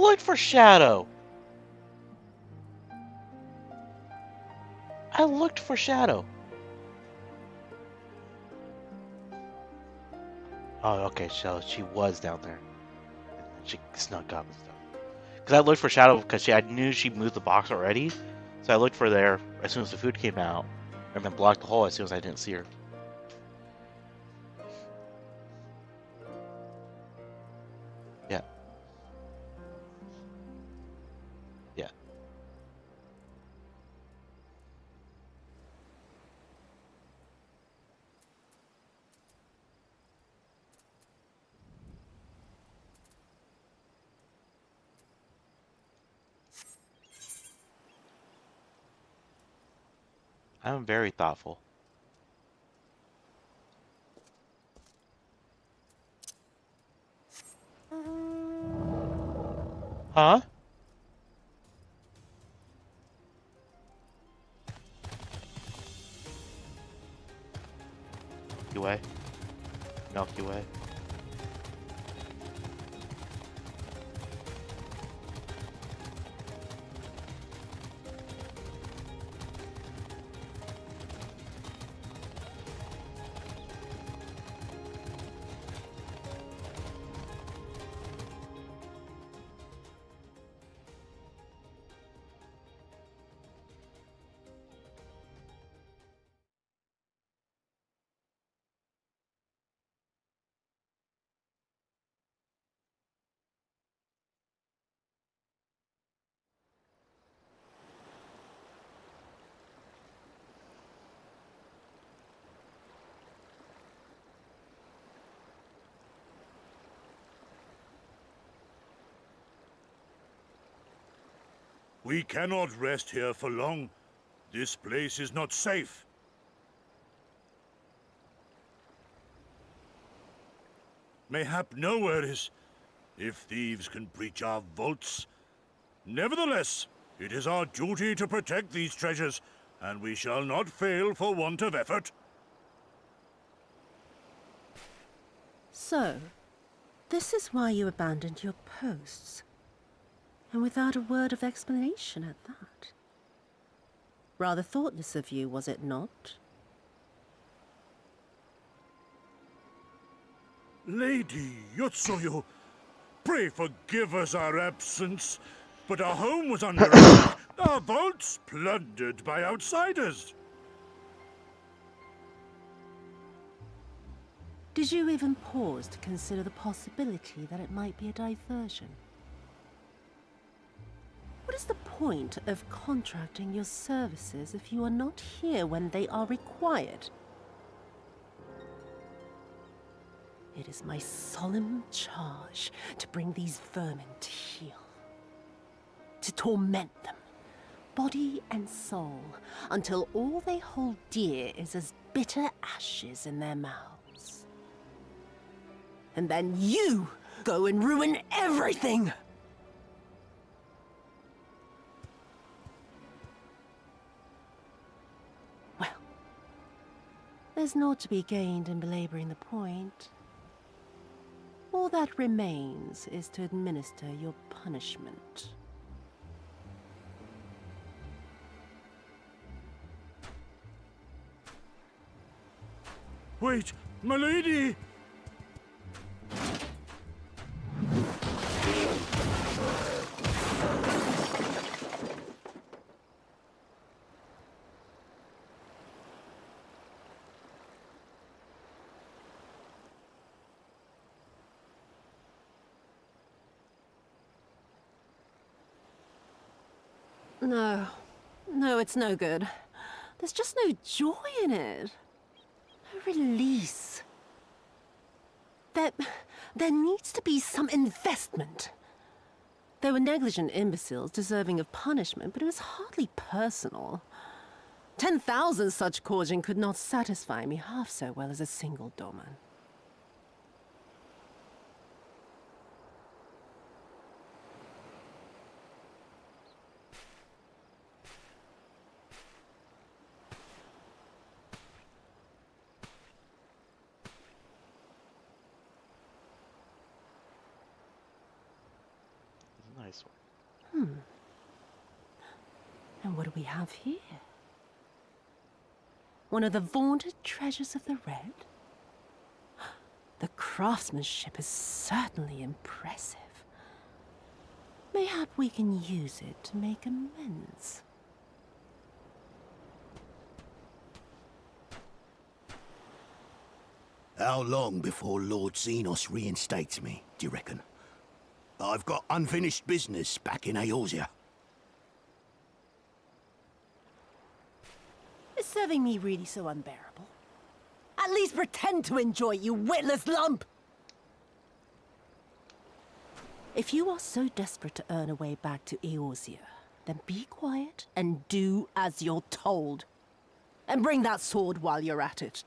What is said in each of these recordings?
looked for Shadow. I looked for Shadow. Oh, okay, so she was down there. And then she snuck up and stuff. Because I looked for Shadow because I knew she moved the box already. So I looked for there as soon as the food came out. And then blocked the hole as soon as I didn't see her. Yeah. Yeah. I'm very thoughtful. Huh? Milky Way. Milky Way. We cannot rest here for long. This place is not safe. Mayhap nowhere is, if thieves can breach our vaults. Nevertheless, it is our duty to protect these treasures, and we shall not fail for want of effort. So, this is why you abandoned your posts. And without a word of explanation at that. Rather thoughtless of you, was it not? Lady Yotsuyu, pray forgive us our absence, but our home was under attack, our vaults plundered by outsiders. Did you even pause to consider the possibility that it might be a diversion? What is the point of contracting your services if you are not here when they are required? It is my solemn charge to bring these vermin to heel. To torment them, body and soul, until all they hold dear is as bitter ashes in their mouths. And then you go and ruin everything! Well, there's naught to be gained in belaboring the point. All that remains is to administer your punishment. Wait, my lady! No, it's no good. There's just no joy in it. No release. There needs to be some investment. There were negligent imbeciles deserving of punishment, but it was hardly personal. 10,000 such Korjin could not satisfy me half so well as a single doman. Nice. And what do we have here? One of the vaunted treasures of the Red? The craftsmanship is certainly impressive. Mayhap we can use it to make amends. How long before Lord Xenos reinstates me, do you reckon? I've got unfinished business back in Eorzea. Is serving me really so unbearable? At least pretend to enjoy it, you witless lump! If you are so desperate to earn a way back to Eorzea, then be quiet and do as you're told. And bring that sword while you're at it.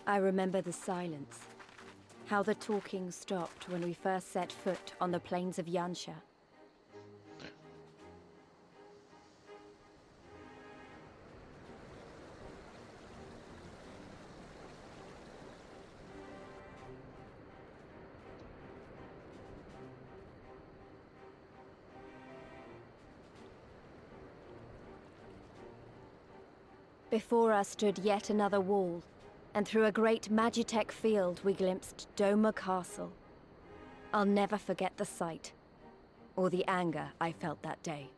I remember the silence. How the talking stopped when we first set foot on the plains of Yansha. Before us stood yet another wall, and through a great Magitech field we glimpsed Doma Castle. I'll never forget the sight, or the anger I felt that day.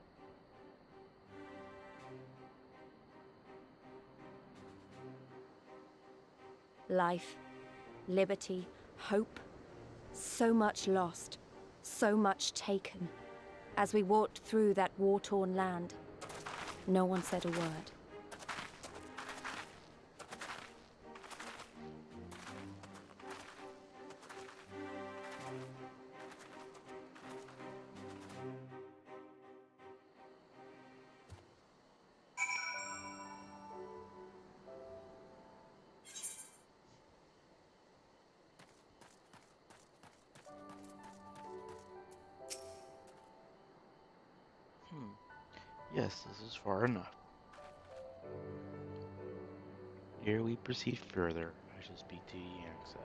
Life, liberty, hope, so much lost, so much taken. As we walked through that war-torn land, no one said a word. Yes, this is far enough. Ere we proceed further, I shall speak to Yangsa,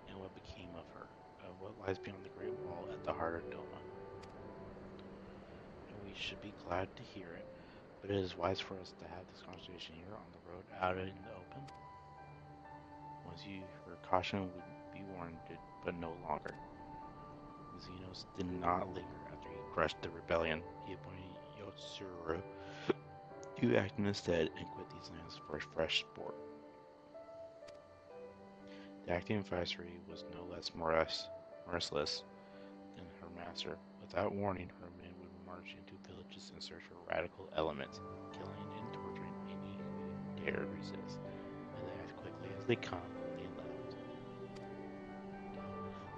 and what became of her, of what lies beyond the Great Wall at the heart of Doma. And we should be glad to hear it, but it is wise for us to have this conversation here on the road out in the open. Once your caution would be warranted, but no longer. Xenos did not linger after he crushed the rebellion. He appointed Yotsuru to act instead and quit these lands for fresh sport. The acting viceroy was no less merciless than her master. Without warning, her men would march into villages in search for radical elements, killing and torturing any who dared resist. And then, as quickly as they come, they left.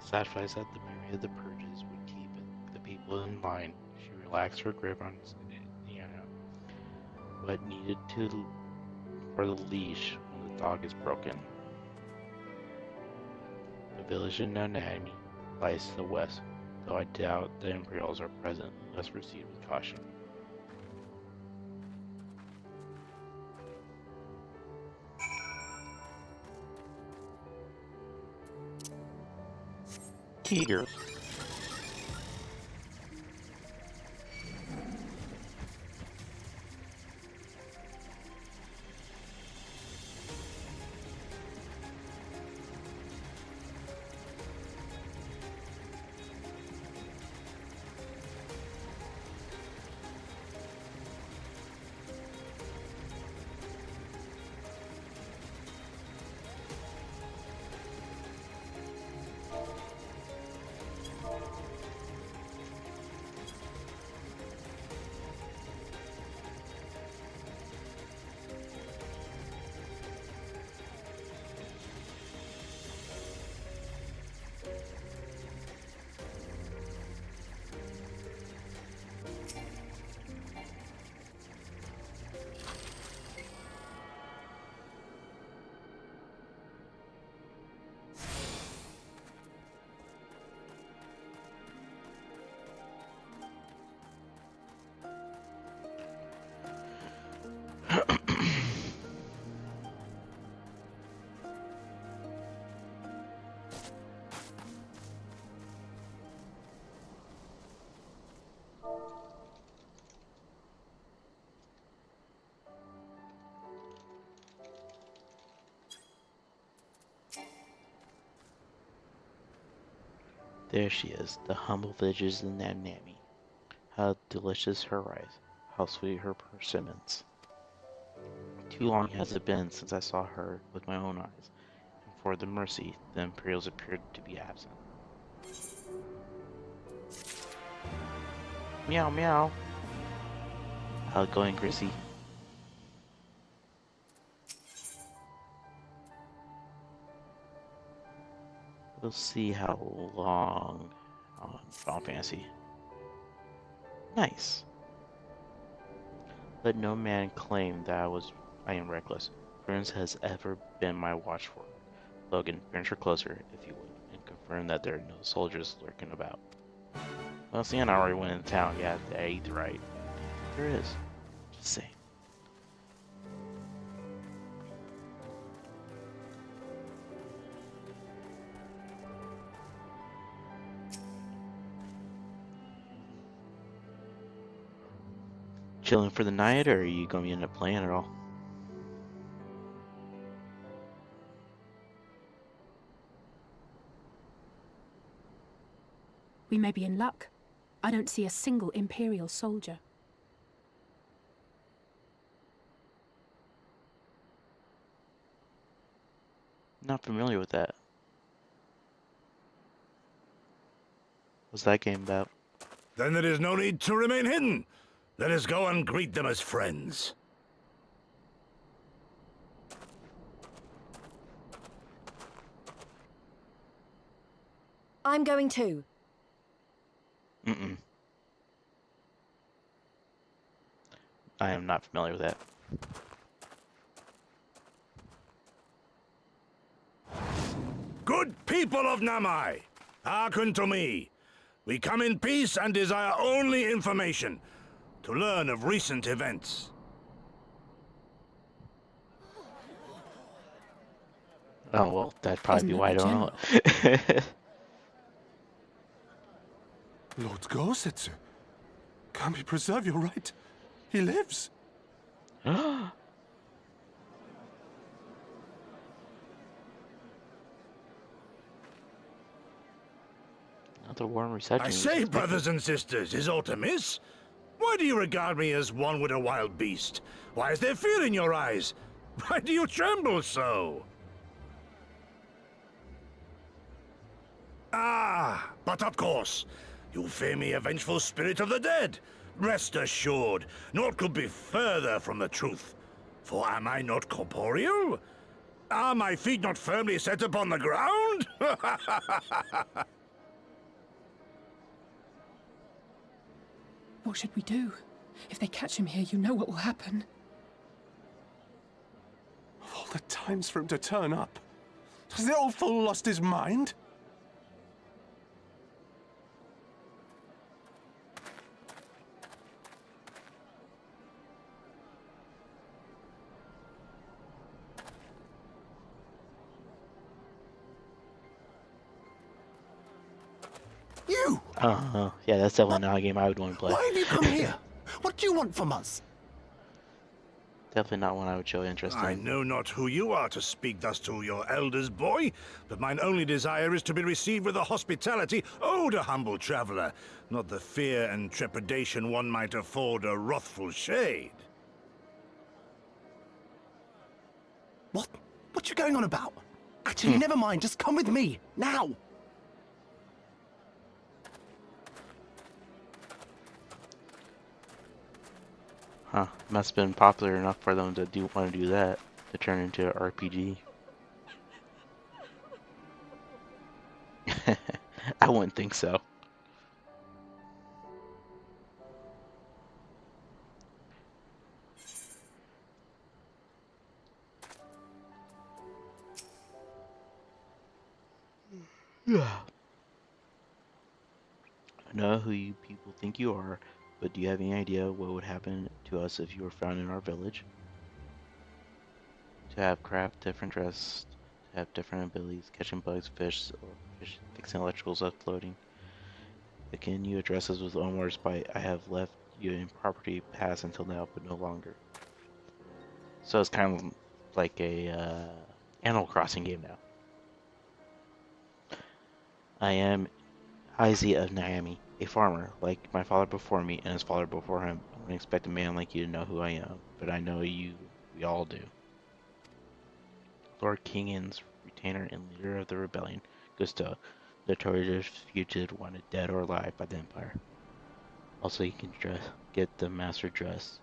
Satisfied that the memory of the purges would keep the people in line, she relaxed her grip on Diana, but needed for the leash when the dog is broken. The village in Nanami lies to the west, though I doubt the Imperials are present. Let's proceed with caution. Here. There she is, the humble villages in Namnami. How delicious her rice, how sweet her persimmons. Too long has it been since I saw her with my own eyes, and for the mercy, the Imperials appeared to be absent. Meow meow. How's it going, Chrissy? We'll see how long on Final Fantasy. Nice. Let no man claim that I am reckless. Prudence has ever been my watchword. Logan, venture closer, if you would, and confirm that there are no soldiers lurking about. Well, Sienna already went into town. Yeah, he's right. There is. Just saying. Chilling for the night, or are you going to end up playing at all? We may be in luck. I don't see a single Imperial soldier. Not familiar with that. What's that game about? Then there is no need to remain hidden. Let us go and greet them as friends. I'm going too. Mm-mm. I am not familiar with that. Good people of Namai, hearken to me. We come in peace and desire only information to learn of recent events. Oh, well, that'd probably be Isn't why I it the don't know. Lord Gorsetsu, can we preserve your right? He lives. Another warm reception. I say, brothers and sisters, is aught amiss? Why do you regard me as one with a wild beast? Why is there fear in your eyes? Why do you tremble so? Ah, but of course, you fear me a vengeful spirit of the dead. Rest assured, naught could be further from the truth. For am I not corporeal? Are my feet not firmly set upon the ground? What should we do? If they catch him here, you know what will happen. Of all the times for him to turn up, has the old fool lost his mind? You! Yeah, that's definitely not a game I would want to play. Why have you come here? What do you want from us? Definitely not one I would show interest I in. know not who you are to speak thus to your elders, boy, but mine only desire is to be received with a hospitality owed a humble traveler, not the fear and trepidation one might afford a wrathful shade. What? What you going on about? Actually, never mind. Just come with me, now. Huh. Must have been popular enough for them to want to do that. To turn into an RPG. I wouldn't think so. I know who you people think you are, but do you have any idea what would happen to us if you were found in our village? To have craft different dress, to have different abilities, catching bugs, fish, or fixing electricals up floating. Again, you address us with own words by I have left you in property past until now, but no longer. So it's kind of like a Animal Crossing game now. I Haisi of Naomi, a farmer, like my father before me and his father before him. I wouldn't expect a man like you to know who I am, but I know you. We all do. Lord Kingan's retainer and leader of the rebellion, Gusto, the notorious fugitive wanted dead or alive by the Empire. Also, you can get the master dress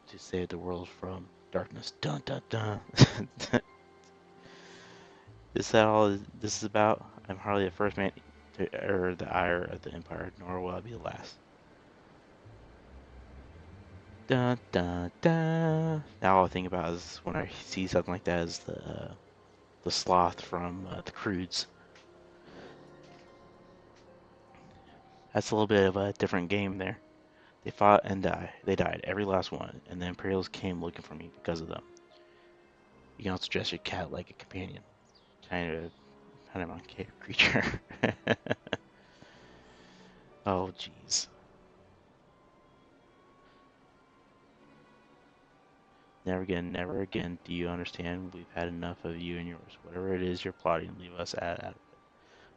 to save the world from darkness. Dun dun dun. Is that all this is about? I'm hardly the first man to err the ire of the Empire, nor will I be the last. Dun dun dun. Now all I think about is when I see something like that is the sloth from the Croods. That's a little bit of a different game there. They fought and died. They died, every last one, and the Imperials came looking for me because of them. You can also dress your cat like a companion. Kind of my creature. Oh, jeez. Never again. Do you understand? We've had enough of you and yours. Whatever it is you're plotting, leave us out of it.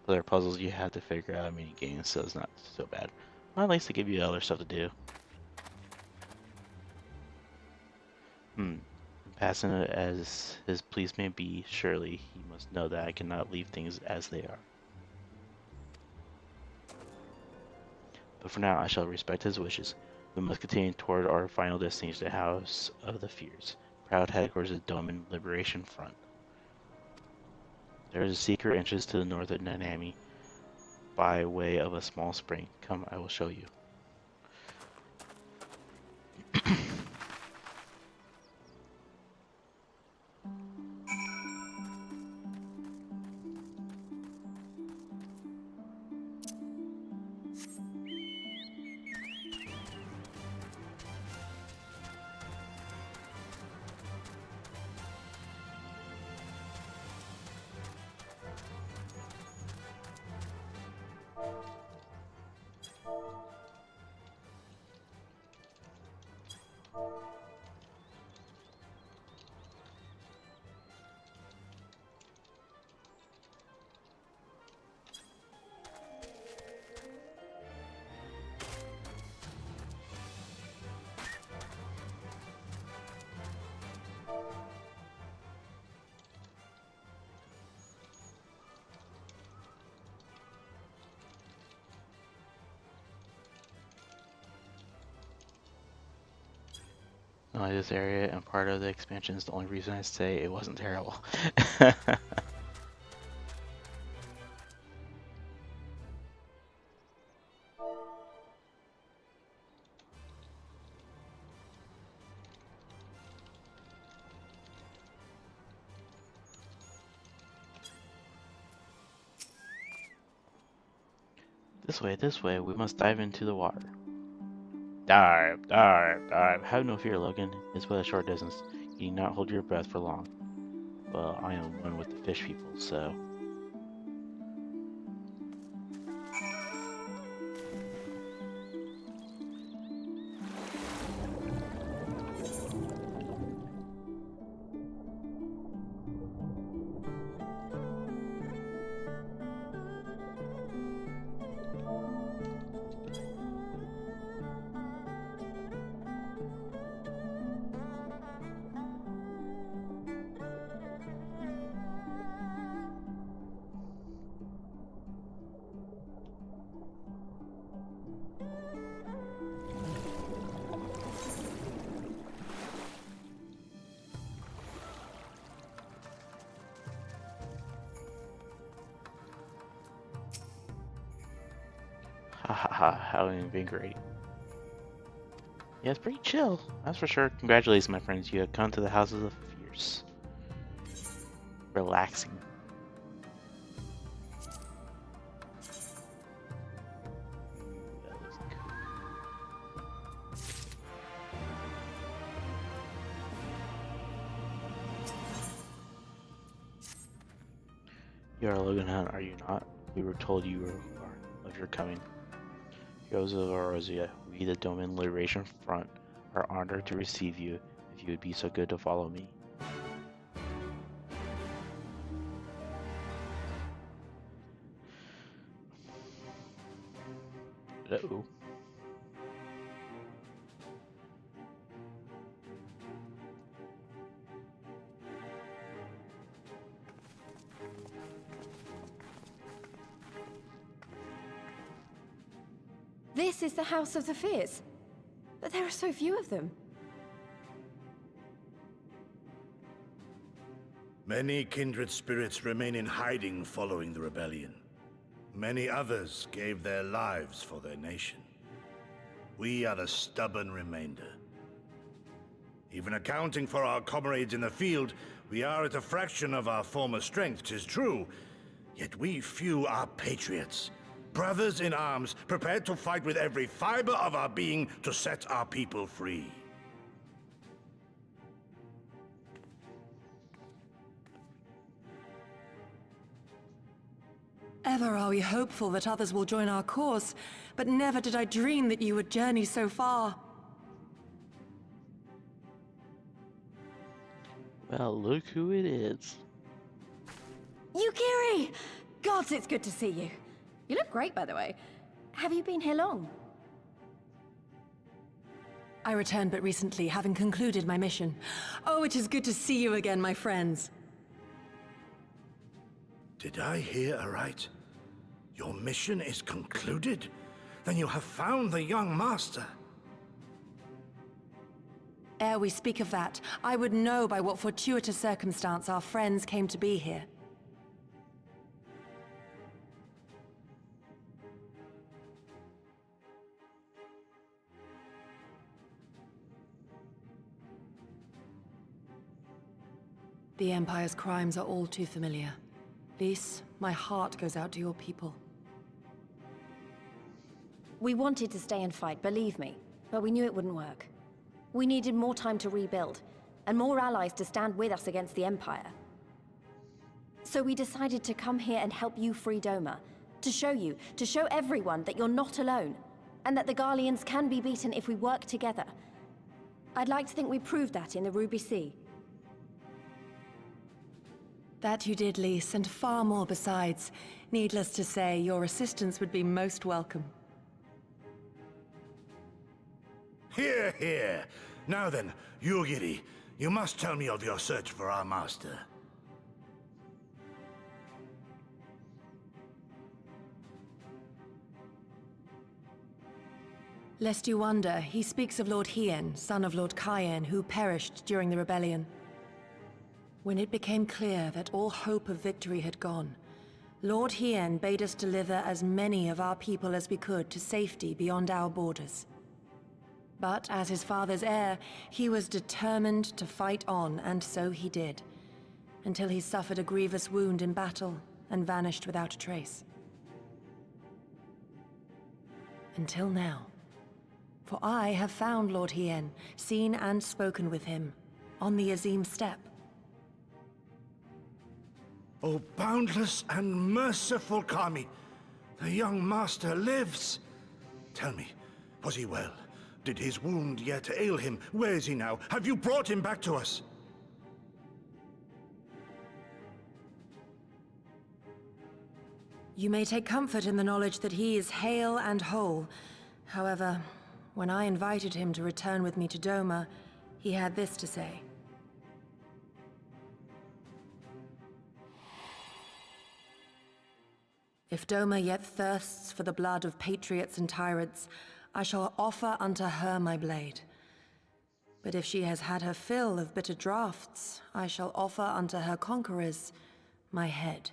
But there are puzzles you have to figure out in mini games, so it's not so bad. Well, at least they give you other stuff to do. Passing it as his pleas may be, surely he must know that I cannot leave things as they are. But for now, I shall respect his wishes. We must continue toward our final destination, the House of the Fears, proud headquarters of the Doman Liberation Front. There is a secret entrance to the north of Nanami by way of a small spring. Come, I will show you. I like this area, and part of the expansion is the only reason I say it wasn't terrible. This way, we must dive into the water. Dive, dive, dive. Have no fear, Logan. It's but a short distance. You need not hold your breath for long. Well, I am one with the fish people, so... Ha ha ha, how invigorating. Yeah, it's pretty chill, that's for sure. Congratulations, my friends, you have come to the Houses of Fears. Relaxing. You are Logan Hunt, are you not? We were told you are of your coming. Heroes of Arosia, we the Doman Liberation Front are honored to receive you, if you would be so good to follow me. Uh-oh. This is the House of the Fears. But there are so few of them. Many kindred spirits remain in hiding following the rebellion. Many others gave their lives for their nation. We are the stubborn remainder. Even accounting for our comrades in the field, we are at a fraction of our former strength, 'tis true. Yet we few are patriots. Brothers in arms, prepared to fight with every fiber of our being to set our people free. Ever are we hopeful that others will join our cause, but never did I dream that you would journey so far. Well, look who it is. Yukiri! Gods, it's good to see you. You look great, by the way. Have you been here long? I returned but recently, having concluded my mission. Oh, it is good to see you again, my friends. Did I hear aright? Your mission is concluded? Then you have found the young master. Ere we speak of that, I would know by what fortuitous circumstance our friends came to be here. The Empire's crimes are all too familiar. Lys, my heart goes out to your people. We wanted to stay and fight, believe me, but we knew it wouldn't work. We needed more time to rebuild, and more allies to stand with us against the Empire. So we decided to come here and help you free Doma, to show everyone that you're not alone, and that the Garleans can be beaten if we work together. I'd like to think we proved that in the Ruby Sea. That you did, Lys, and far more besides. Needless to say, your assistance would be most welcome. Hear, hear. Now then, Yugiri, you must tell me of your search for our master. Lest you wonder, he speaks of Lord Hien, son of Lord Cayenne, who perished during the rebellion. When it became clear that all hope of victory had gone, Lord Hien bade us deliver as many of our people as we could to safety beyond our borders. But as his father's heir, he was determined to fight on, and so he did, until he suffered a grievous wound in battle and vanished without a trace. Until now. For I have found Lord Hien, seen and spoken with him, on the Azim steppe. O boundless and merciful Kami, the young master lives. Tell me, was he well? Did his wound yet ail him? Where is he now? Have you brought him back to us? You may take comfort in the knowledge that he is hale and whole. However, when I invited him to return with me to Doma, he had this to say. If Doma yet thirsts for the blood of patriots and tyrants, I shall offer unto her my blade. But if she has had her fill of bitter draughts, I shall offer unto her conquerors my head.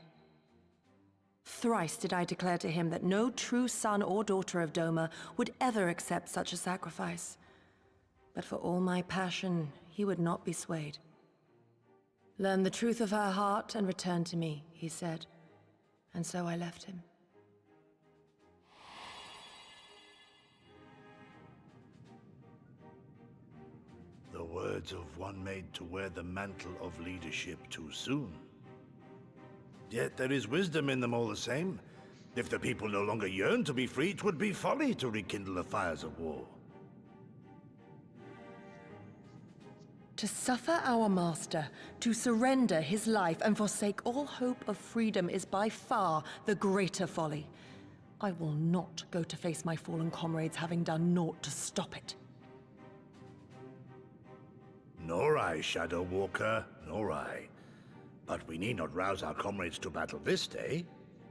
Thrice did I declare to him that no true son or daughter of Doma would ever accept such a sacrifice. But for all my passion, he would not be swayed. Learn the truth of her heart and return to me, he said. And so I left him. The words of one made to wear the mantle of leadership too soon. Yet there is wisdom in them all the same. If the people no longer yearn to be free, it would be folly to rekindle the fires of war. To suffer our master, to surrender his life and forsake all hope of freedom is by far the greater folly. I will not go to face my fallen comrades having done naught to stop it. Nor I, Shadow Walker, nor I. But we need not rouse our comrades to battle this day.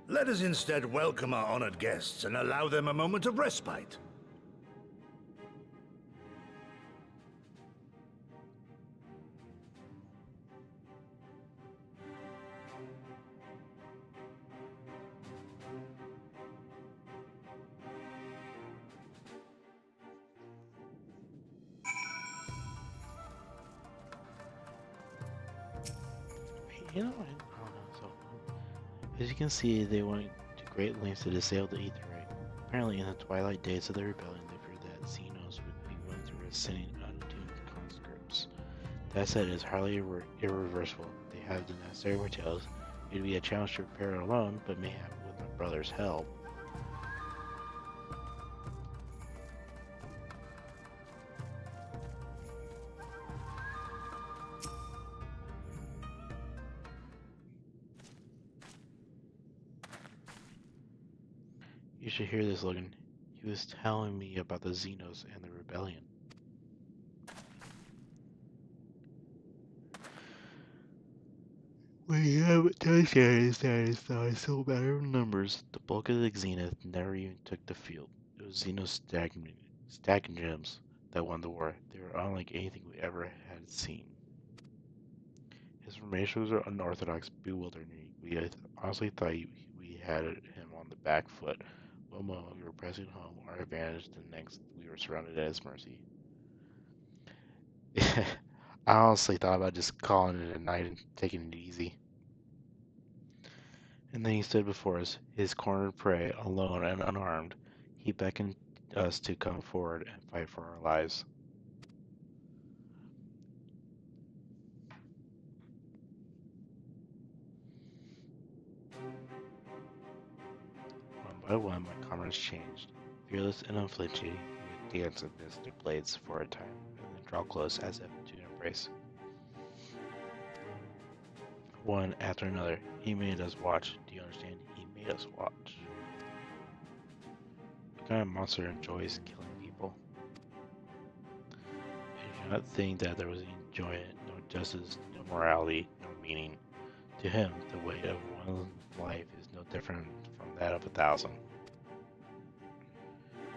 Let us instead welcome our honored guests and allow them a moment of respite. You know, I don't know. So, as you can see, they went to great lengths to disable the Aether Ray. Apparently, in the twilight days of the rebellion, they feared that Xenos would be willing to risk sending untuned conscripts. That said, it is hardly irreversible. They have the necessary materials. It would be a challenge to repair it alone, but mayhap with my brother's help. You should hear this, Logan. He was telling me about the Xenos and the rebellion. We haven't touched any status, though it's still a matter of numbers. The bulk of the Xenos never even took the field. It was Xenos Stratagem that won the war. They were unlike anything we ever had seen. His formations were unorthodox, bewildering. We honestly thought we had him on the back foot. One moment we were pressing home our advantage, the next we were surrounded at his mercy. I honestly thought about just calling it a night and taking it easy. And then he stood before us, his cornered prey, alone and unarmed. He beckoned us to come forward and fight for our lives. One by one, my comrades changed. Fearless and unflinching, we would dance amidst their blades for a time, and then draw close as if to embrace. One after another, he made us watch. Do you understand? He made us watch. What kind of monster enjoys killing people? I do not think that there was any enjoyment, no justice, no morality, no meaning. To him, the weight of one's life is no different from that of 1,000.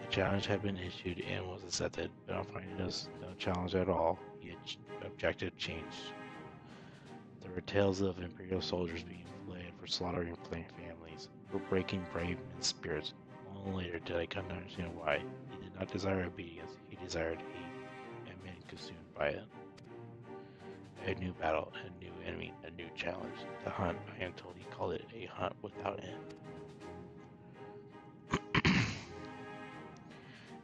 The challenge had been issued and was accepted, but on finding us no challenge at all, the objective changed. There were tales of Imperial soldiers being flayed for slaughtering families, for breaking brave men's spirits. Only later did I come to understand why. He did not desire obedience, he desired hate, and men consumed by it. A new battle, a new enemy, a new challenge. The hunt, I am told he called it a hunt without end.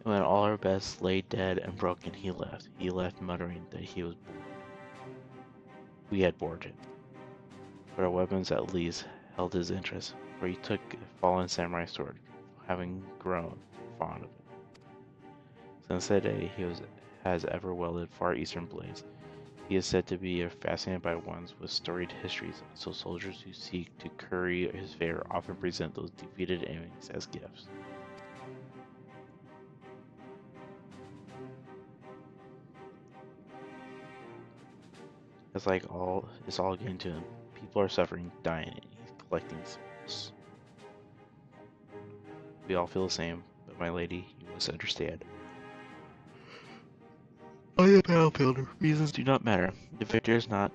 And when all our best lay dead and broken, he left. He left muttering that he was bored. We had bored him. But our weapons at least held his interest, for he took a fallen samurai sword, having grown fond of it. Since that day, he has ever wielded far eastern blades. He is said to be fascinated by ones with storied histories, so soldiers who seek to curry his favor often present those defeated enemies as gifts. It's all getting to him. People are suffering, dying, and he's collecting souls. We all feel the same, but my lady, you must understand. On the battlefield, reasons do not matter. The victor is not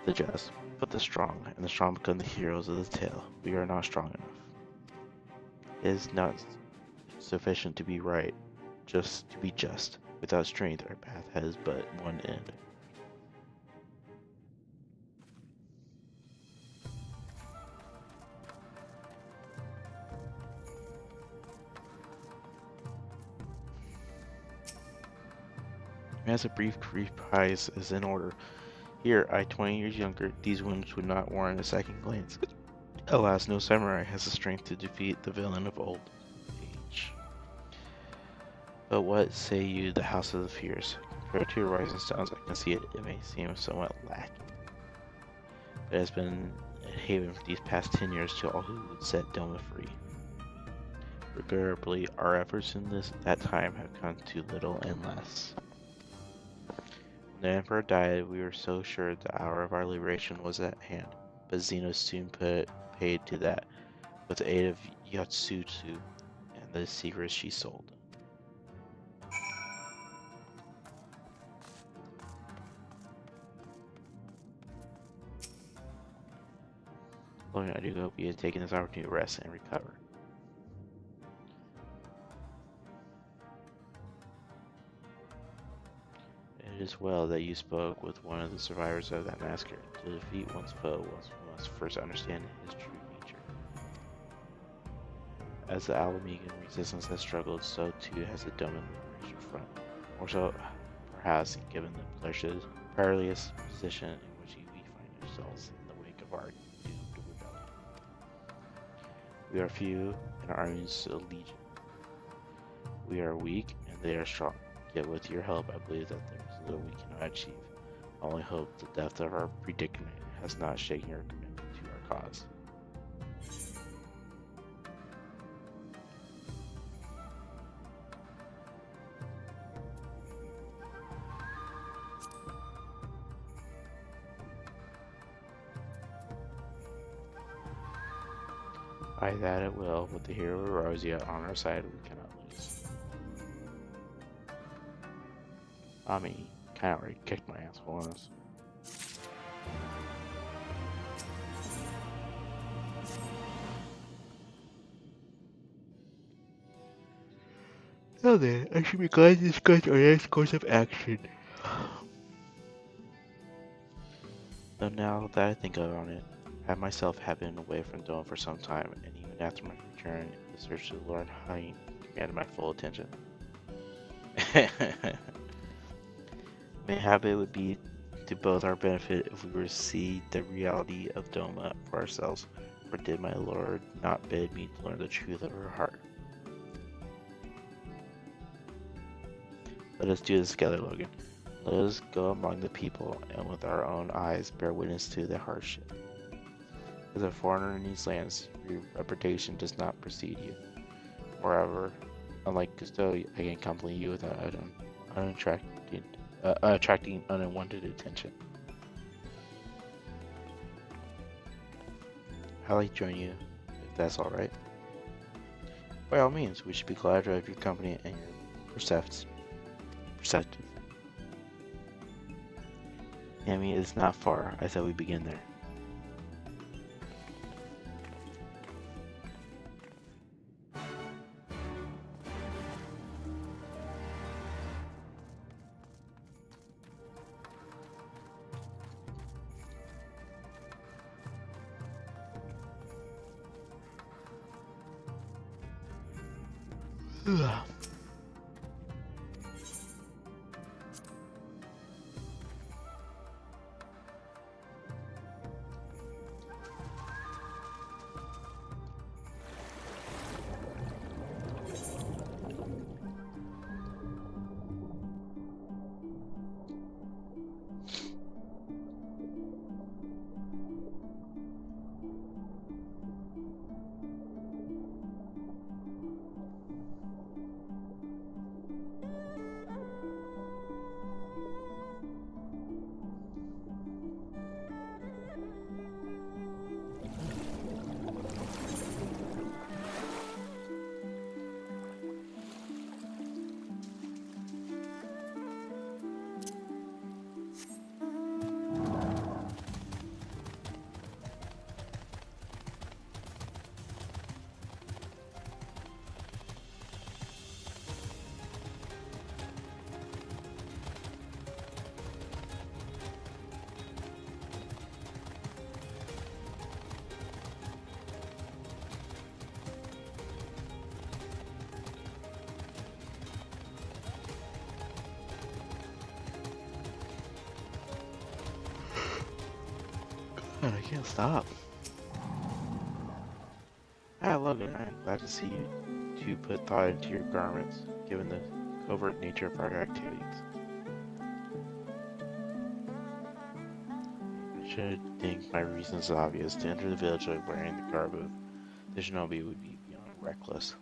the just, but the strong, and the strong become the heroes of the tale. We are not strong enough. It is not sufficient to be right, just to be just. Without strength, our path has but one end. As a brief reprise is in order. Here, I 20 years younger, these wounds would not warrant a second glance. Alas, no samurai has the strength to defeat the villain of old age. But what say you, the House of the Fierce? Compared to your rising stones, I can see it may seem somewhat lacking. But it has been a haven for these past 10 years to all who would set Doma free. Regrettably, our efforts in that time have come to little and less. When the Emperor died, we were so sure the hour of our liberation was at hand, but Xenos soon put paid to that, with the aid of Yatsutsu and the secrets she sold. Only I do hope you have taken this opportunity to rest and recover. It is well that you spoke with one of the survivors of that massacre. To defeat one's foe, one must first understand his true nature. As the Alamegan resistance has struggled, so too has the Doman Liberation Front. More so, perhaps, given the perilous position in which we find ourselves in the wake of our doomed rebellion. We are few, and our armies a legion. We are weak, and they are strong. Yet with your help, I believe that there is little we cannot achieve. I only hope the depth of our predicament has not shaken your commitment to our cause. By that it will, with the hero Erosia on our side, we cannot lose. I mean, he kinda already kicked my ass once. Now then, I should be glad to discuss our next course of action. Though now that I think on it, I myself have been away from Dome for some time, and even after my return, the search to Lord Hein commanded my full attention. Mayhap it would be to both our benefit if we were to see the reality of Doma for ourselves, or did my lord not bid me to learn the truth of her heart? Let us do this together, Logan. Let us go among the people, and with our own eyes bear witness to the hardship. As a foreigner in these lands, your reputation does not precede you. Moreover, unlike Gusteau, I can accompany you without attracting unwanted attention. I'd like to join you, if that's alright. By all means, we should be glad to have your company and your perceptive. Yami is not far. I thought we begin there. God, I can't stop. Hi, Logan. I'm glad to see you. To put thought into your garments, given the covert nature of our activities. I should think my reason is obvious. To enter the village wearing the garb of the shinobi would be beyond reckless.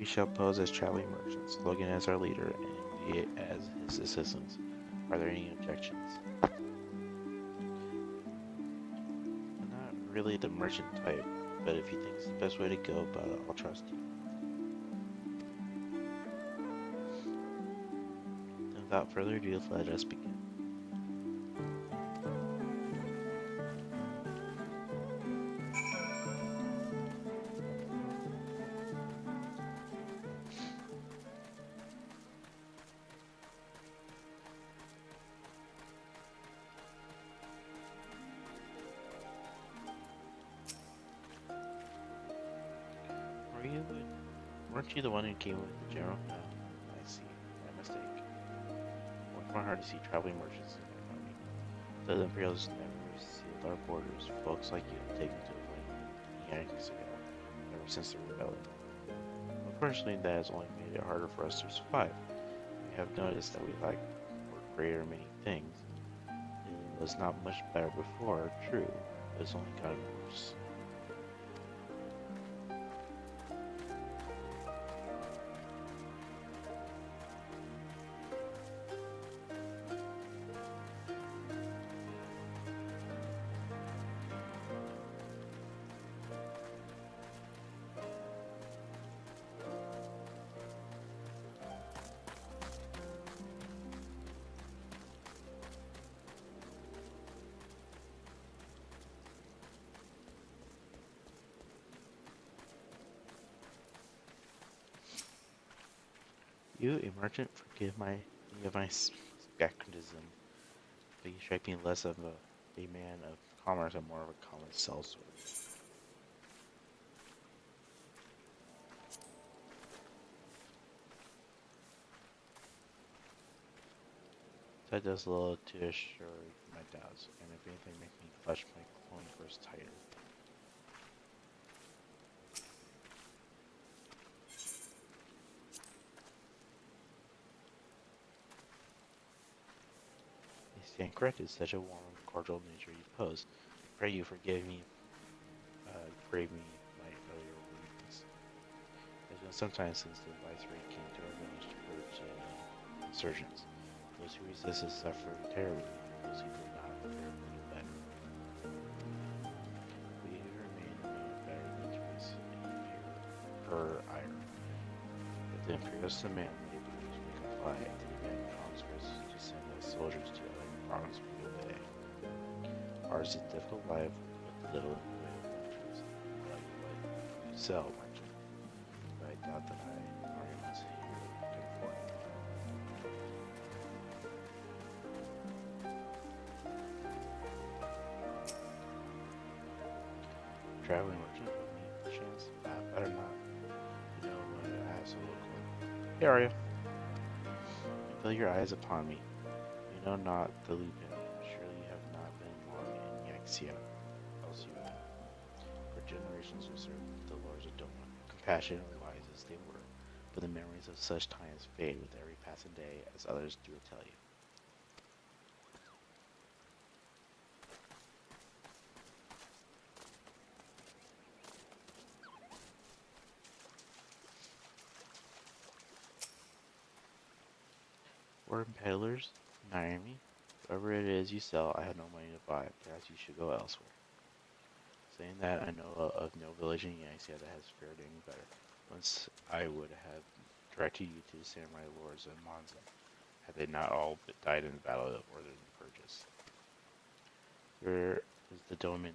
We shall pose as traveling merchants, Logan as our leader, and we as his assistants. Are there any objections? I'm not really the merchant type, but if you think it's the best way to go about it, I'll trust you. Then without further ado, let us begin. Weren't you the one who came with the general? No, I see. My mistake. Worked my hard to see traveling merchants in my army. The Imperials never sealed our borders. Folks like you have taken to the point yanks ago, ever since the rebellion. Unfortunately, that has only made it harder for us to survive. We have noticed that we lack or greater many things. It was not much better before, true, but it's only gotten worse. You, a merchant, forgive me of my skepticism, but you strike me less of a man of commerce and more of a common sellsword. That does a little to assure my doubts, and if anything, make me clutch my clone purse tighter. Stand corrected, such a warm, cordial nature you pose. Pray you forgive me, forgive me my earlier rudeness. It's been some time since the viceroy came to our village to purge the insurgents. Those who resisted suffered terribly, those who did not fared little better. We who remain better than twice per ire. If the Imperials demand laborers, we comply. If they demand conscripts to send us soldiers to promise we obey. Ours is a difficult life with little in the way of luxuries, like what you sell, merchant. But I doubt that our aim is here to afford it. Traveling merchant with me, perchance? Better not. You know what I ask a local. Hey, Arya. You feel your eyes upon me. You know not the Lupin. Surely you have not been long in Yaxia, else you would. For generations we served the lords of Doma, compassionate and wise as they were, but the memories of such times fade with every passing day, as others do tell you. Word peddlers, hire me. Whatever it is you sell, I have no money to buy. Perhaps you should go elsewhere. Saying that, I know of no village in Yaxia that has fared any better. Once I would have directed you to the samurai lords of Monza, had they not all died in the battle of Northern Purchase. There is the Doman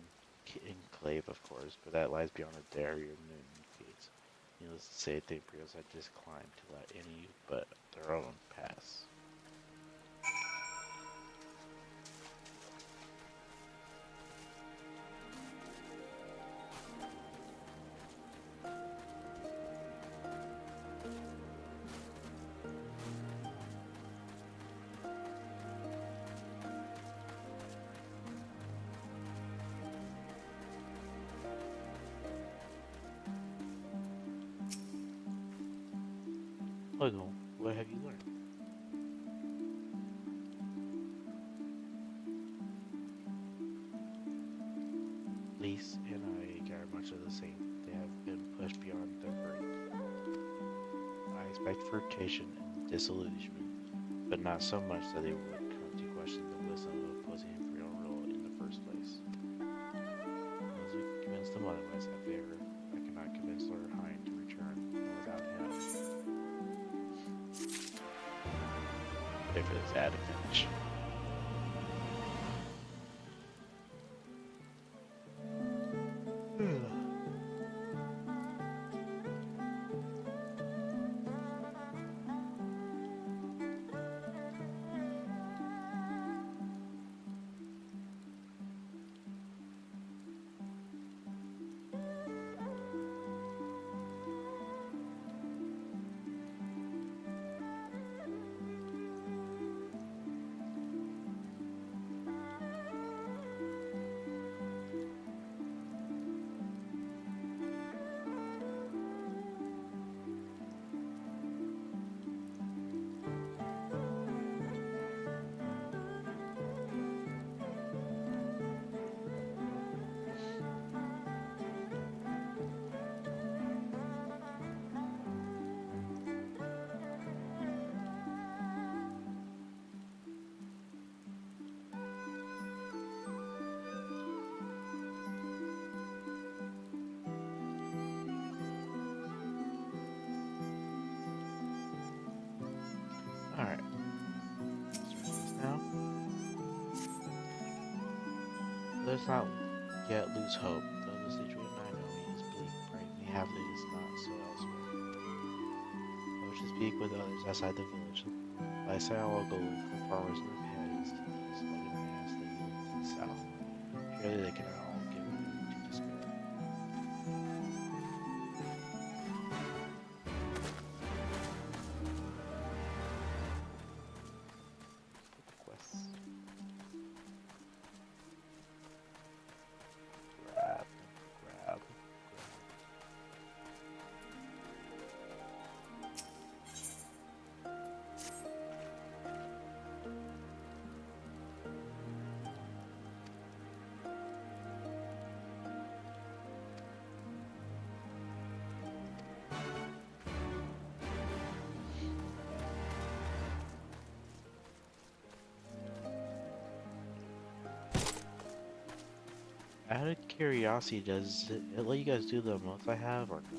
enclave, of course, but that lies beyond the Darrier Moon gates. Needless to say, the Imperials had declined to let any but their own pass. Logo, what have you learned? Lise and I care much of the same. They have been pushed beyond their burden. expect flirtation and disillusionment, but not so much that they would come to question the wisdom of opposing him for your role in the first place. Unless we can convince them otherwise, I favor. I cannot convince Lord Hein to return, and without him. Wait for this ad to finish. Alright. Let's try this now. Let's not yet lose hope, though the situation I know is bleak, brightly half it is not so elsewhere. I wish to speak with others outside the village. By side I will go look for farmers in the paddies to the east, like a man as they live in the south. Surely they cannot all give in to despair. Quests. Grab. Out of curiosity, does it let you guys do the most I have or no?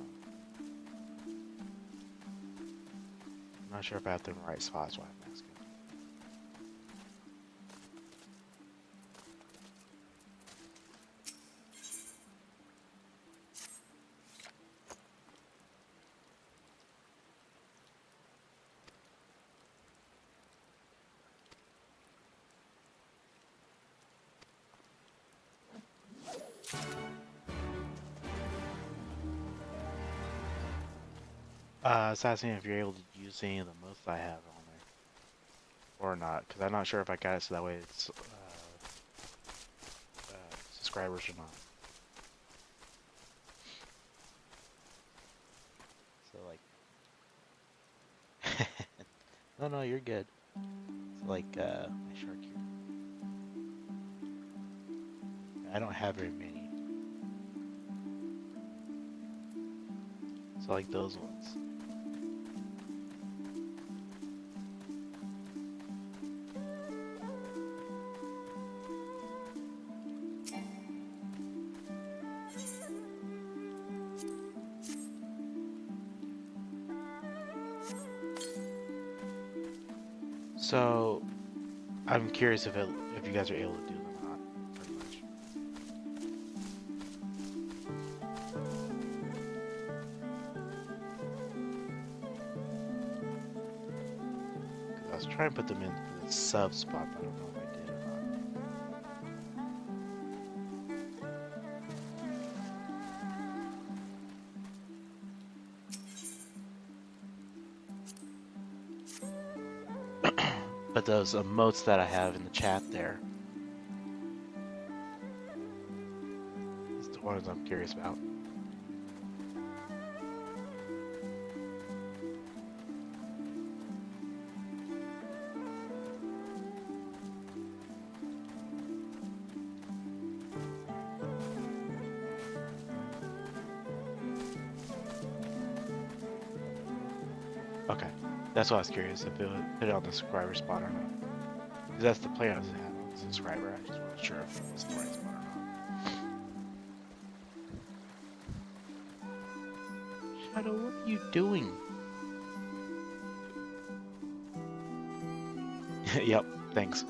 I'm not sure if I have them in the right spots while I'm asking. It's asking if you're able to use any of the most I have on there. Or not, because I'm not sure if I got it so that way it's subscribers or not. So like... no, you're good. So like, my shark here. I don't have very many. So like those ones. So, I'm curious if you guys are able to do them or not, pretty much. I was trying to put them in the sub spot, but I don't know if I did or not. But those emotes that I have in the chat there is the ones I'm curious about. That's why I was curious if it would put it on the subscriber spot or not. Because that's the plan I was having on the subscriber. I just wasn't sure if it was the right spot or not. Shadow, what are you doing? Yep, thanks.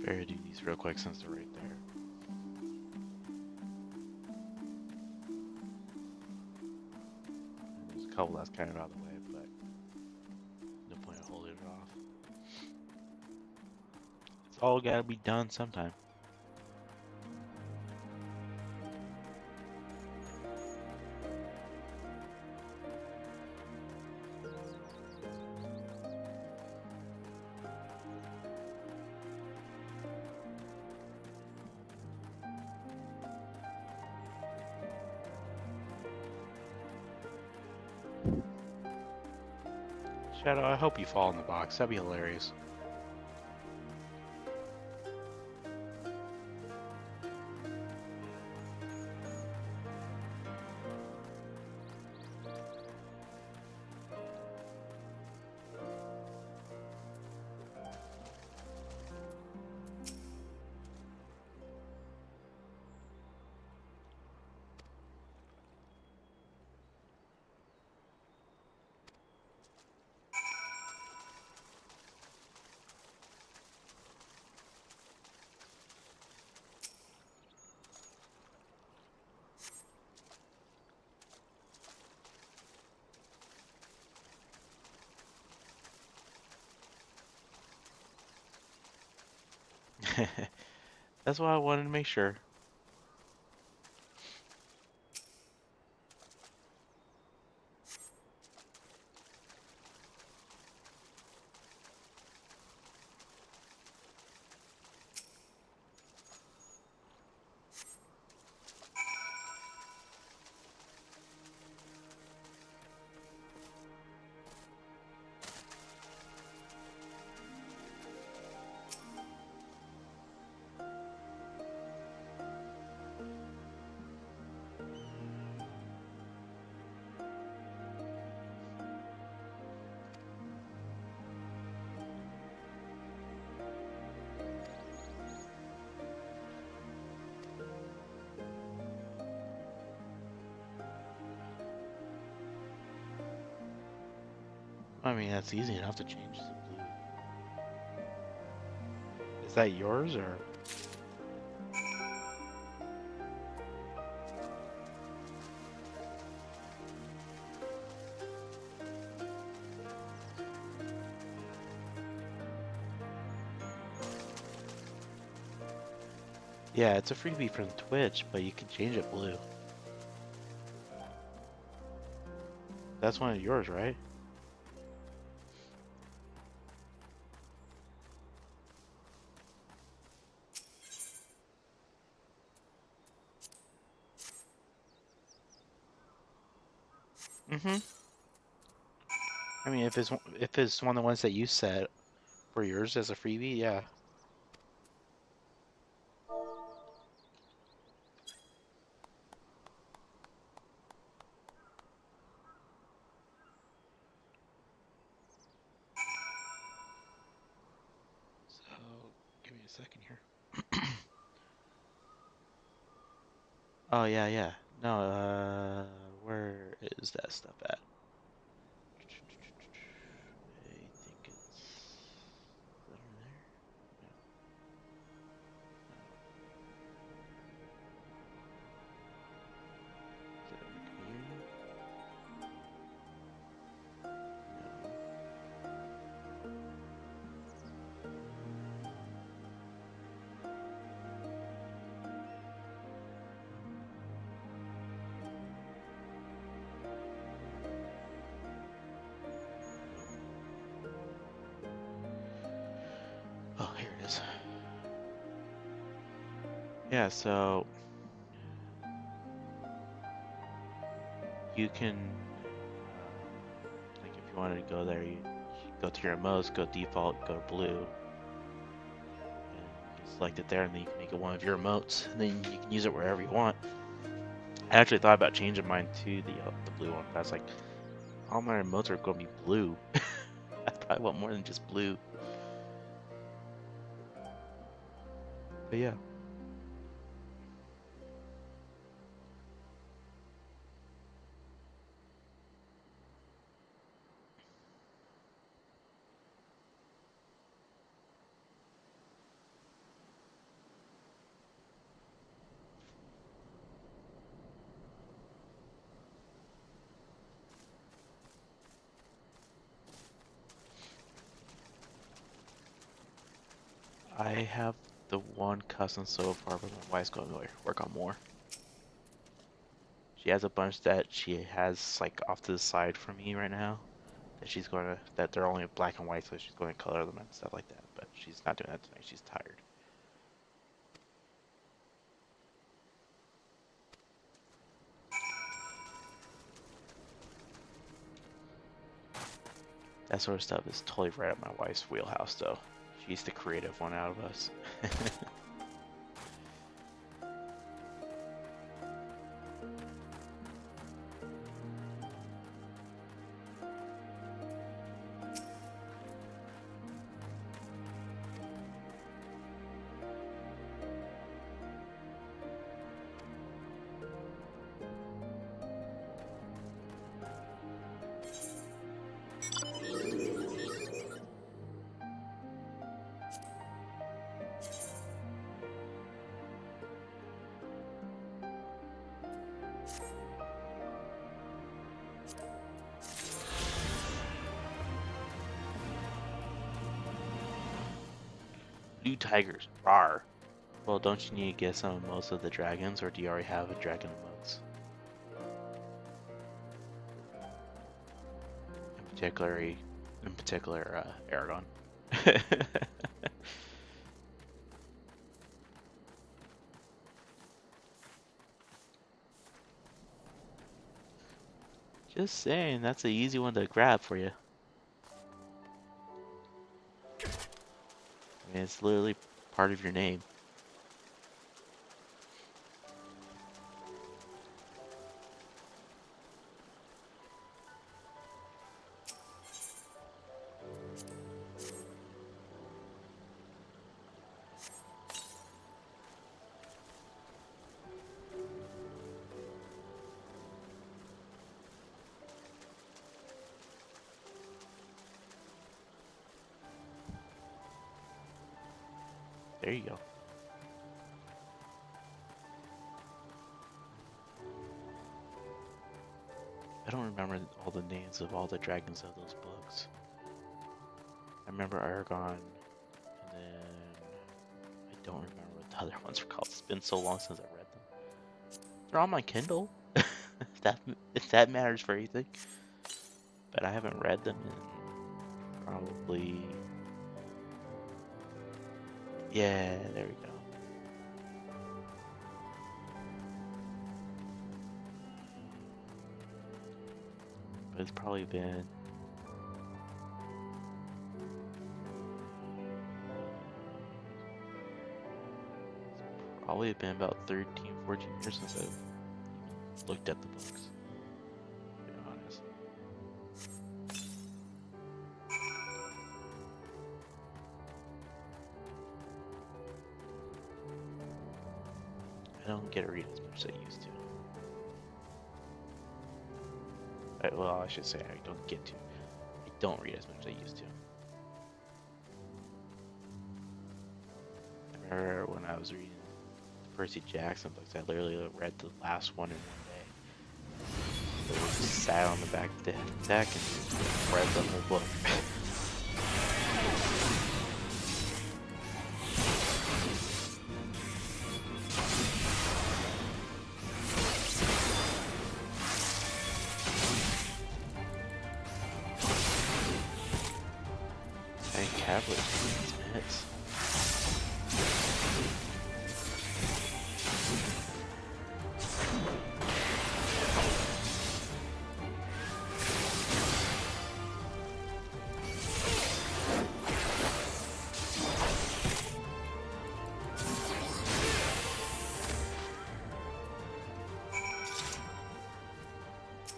Better do these real quick since they're right there. There's a couple that's kind of out of the way, but no point in holding it off. It's all gotta be done sometime. Shadow, I hope you fall in the box. That'd be hilarious. That's why I wanted to make sure. I mean, that's easy enough to change the blue. Is that yours or? Yeah, it's a freebie from Twitch, but you can change it blue. That's one of yours, right? Mm-hmm. I mean, if it's one of the ones that you set for yours as a freebie, yeah. So, give me a second here. Oh yeah, yeah. No, where is that stuff at? I think it's is that over there. No. Yeah, so you can, like, if you wanted to go there, you go to your emotes, go default, go to blue, and you select it there, and then you can make it one of your emotes, and then you can use it wherever you want. I actually thought about changing mine to the blue one, but I was like, all my emotes are going to be blue. I probably want more than just blue. But yeah. I have the one custom so far, but my wife's going to work on more. She has a bunch that she has like off to the side for me right now. That they're only black and white, so she's going to color them and stuff like that. But she's not doing that tonight. She's tired. That sort of stuff is totally right up my wife's wheelhouse, though. She's the creative one out of us. Blue tigers, rawr. Well, don't you need to get some of most of the dragons, or do you already have a dragon emotes? In particular, Aragon. Just saying, that's an easy one to grab for you. I mean, it's literally part of your name. There you go. I don't remember all the names of all the dragons of those books. I remember Aragon, and then I don't remember what the other ones were called. It's been so long since I read them. They're on my Kindle, if that matters for anything. But I haven't read them in probably... Yeah, there we go. But it's probably been... about 13, 14 years since I've looked at the books. To be honest. I don't get to read as much as I used to. Well, I should say I don't get to. I don't read as much as I used to. I remember when I was reading the Percy Jackson books, I literally read the last one in one day. So I just sat on the back deck and read the whole book. Cavaliers minutes.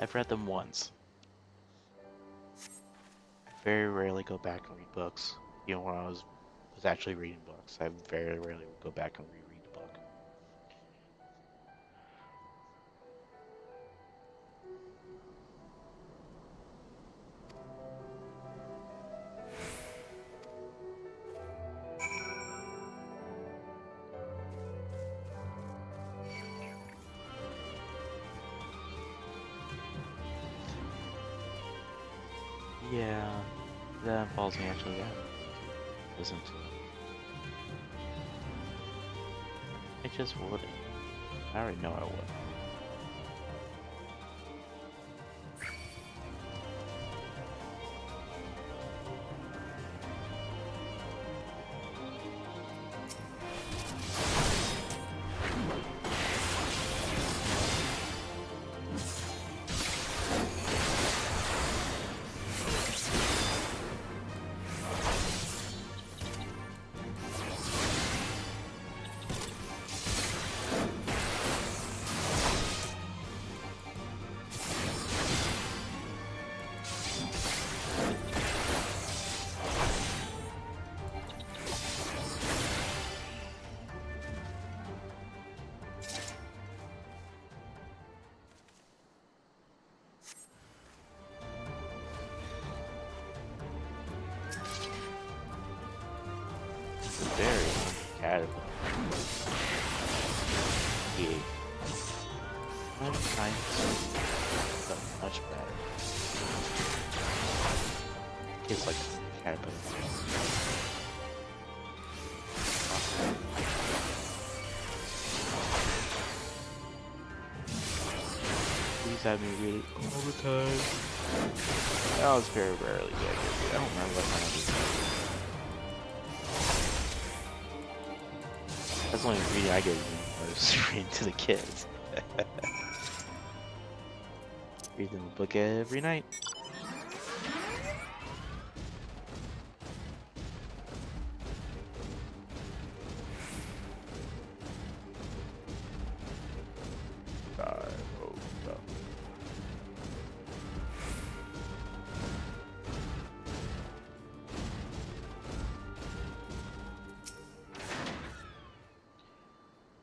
I've read them once. I very rarely go back and read books. You know, when I was actually reading books, I very rarely would go back and reread a book. Yeah, that involves me actually, yeah. Listen to it. I just wouldn't. I already know I would. Very caterpillar. Yeah. Much nicer, but much better. It's like a caterpillar. Please have me read it all the time. That was very rarely good. I don't remember what time I did. That's the only reading I get was reading to the kids. Read them a book every night.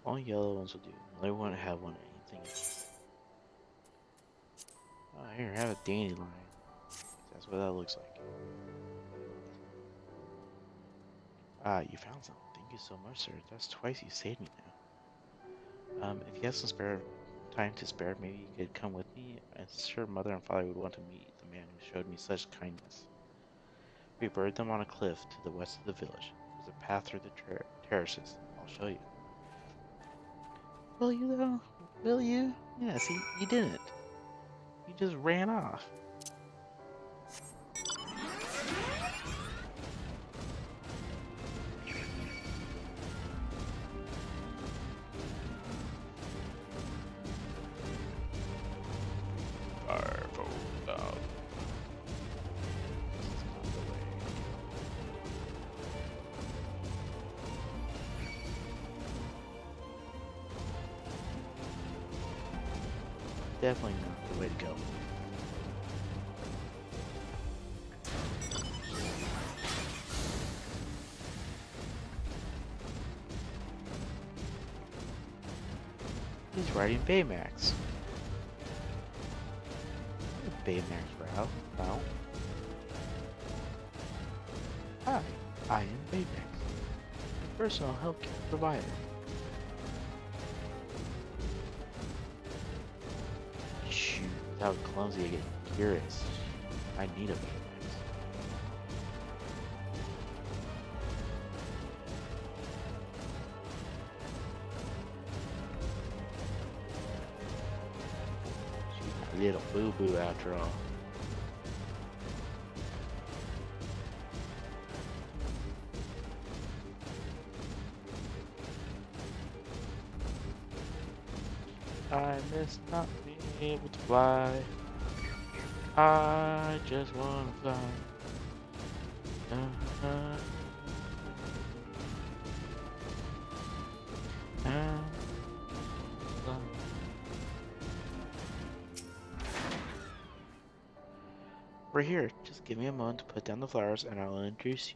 All yellow ones will do. I won't have one anything else. Oh, here, have a dandelion. That's what that looks like. Ah, you found something. Thank you so much, sir. That's twice you saved me now. If you have some time to spare, maybe you could come with me. I'm sure Mother and Father would want to meet the man who showed me such kindness. We buried them on a cliff to the west of the village. There's a path through the terraces. I'll show you. Will you though? Will you? Yeah, see, you didn't. You just ran off. Definitely not the way to go. He's riding Baymax. Baymax route. No. Hi, I am Baymax, personal healthcare provider. How clumsy I get curious. I need a Baymax. She's a little boo-boo after all. I miss not being able to fly. I just wanna fly. We're here. Just give me a moment to put down the flowers and I'll introduce you.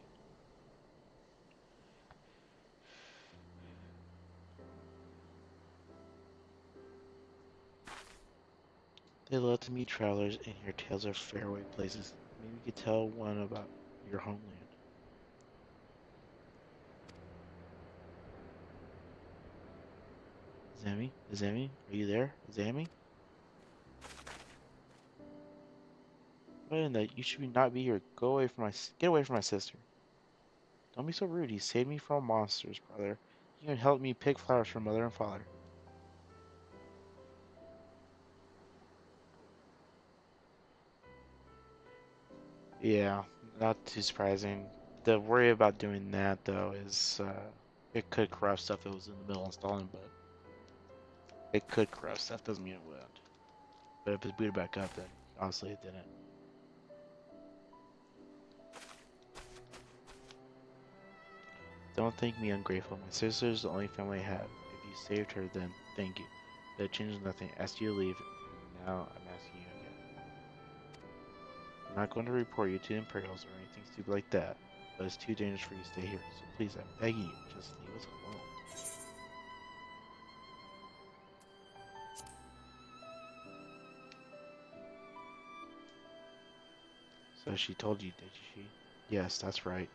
They love to meet travelers and hear tales of faraway places. Maybe you could tell one about your homeland. Zami? Zami? Are you there? Zami? What in the? You should not be here. Go away from get away from my sister. Don't be so rude. He saved me from monsters, brother. You can help me pick flowers for mother and father. Yeah, not too surprising. The worry about doing that, though, is it could corrupt stuff that was in the middle of installing, but it could corrupt stuff. Doesn't mean it would. But if it's booted back up, then honestly it didn't. Don't think me ungrateful. My sister's the only family I have. If you saved her, then thank you. But it changes nothing. I asked you to leave, and now I'm asking you again. I'm not going to report you to the Imperials or anything stupid like that, but it's too dangerous for you to stay here. So please, I'm begging you, just leave us alone. So she told you, did she? Yes, that's right.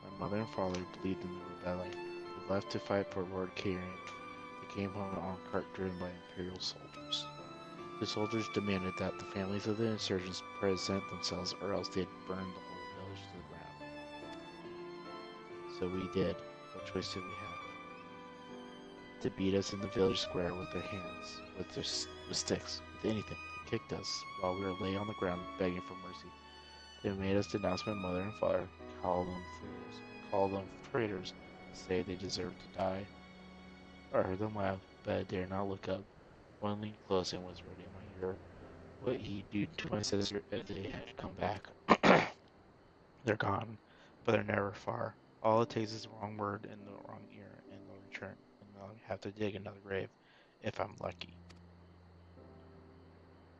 My mother and father believed in the rebellion. They left to fight for Lord Cairn. They came home on a cart driven by Imperial soldiers. The soldiers demanded that the families of the insurgents present themselves or else they'd burn the whole village to the ground. So we did. What choice did we have? To beat us in the village square with their hands, with sticks, with anything. They kicked us while we were laying on the ground begging for mercy. They made us denounce my mother and father, call them fools, call them traitors, say they deserved to die. I heard them laugh, but I dared not look up. One leaned close and whispered in my ear what he'd do to my sister if they had come back. They're gone, but they're never far. All it takes is the wrong word in the wrong ear, and they'll return, and I'll have to dig another grave, if I'm lucky.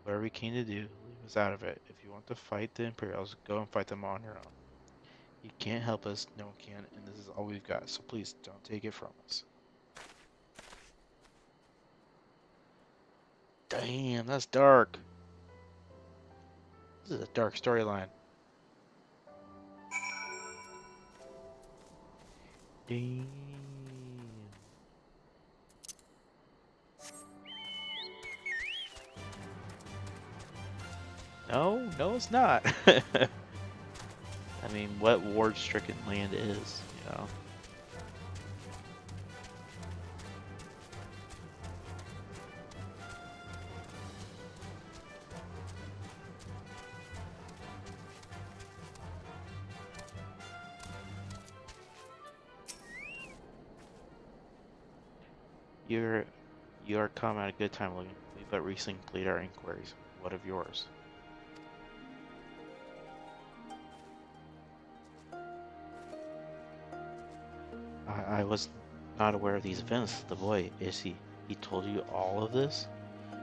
Whatever we came to do, leave us out of it. If you want to fight the Imperials, go and fight them on your own. You can't help us, no one can, and this is all we've got, so please don't take it from us. Damn, that's dark. This is a dark storyline. Damn. No, no, it's not. I mean, what ward-stricken land is, you know? You are come at a good time, Logan. We but recently completed our inquiries. What of yours? I was not aware of these events. The boy, is he told you all of this?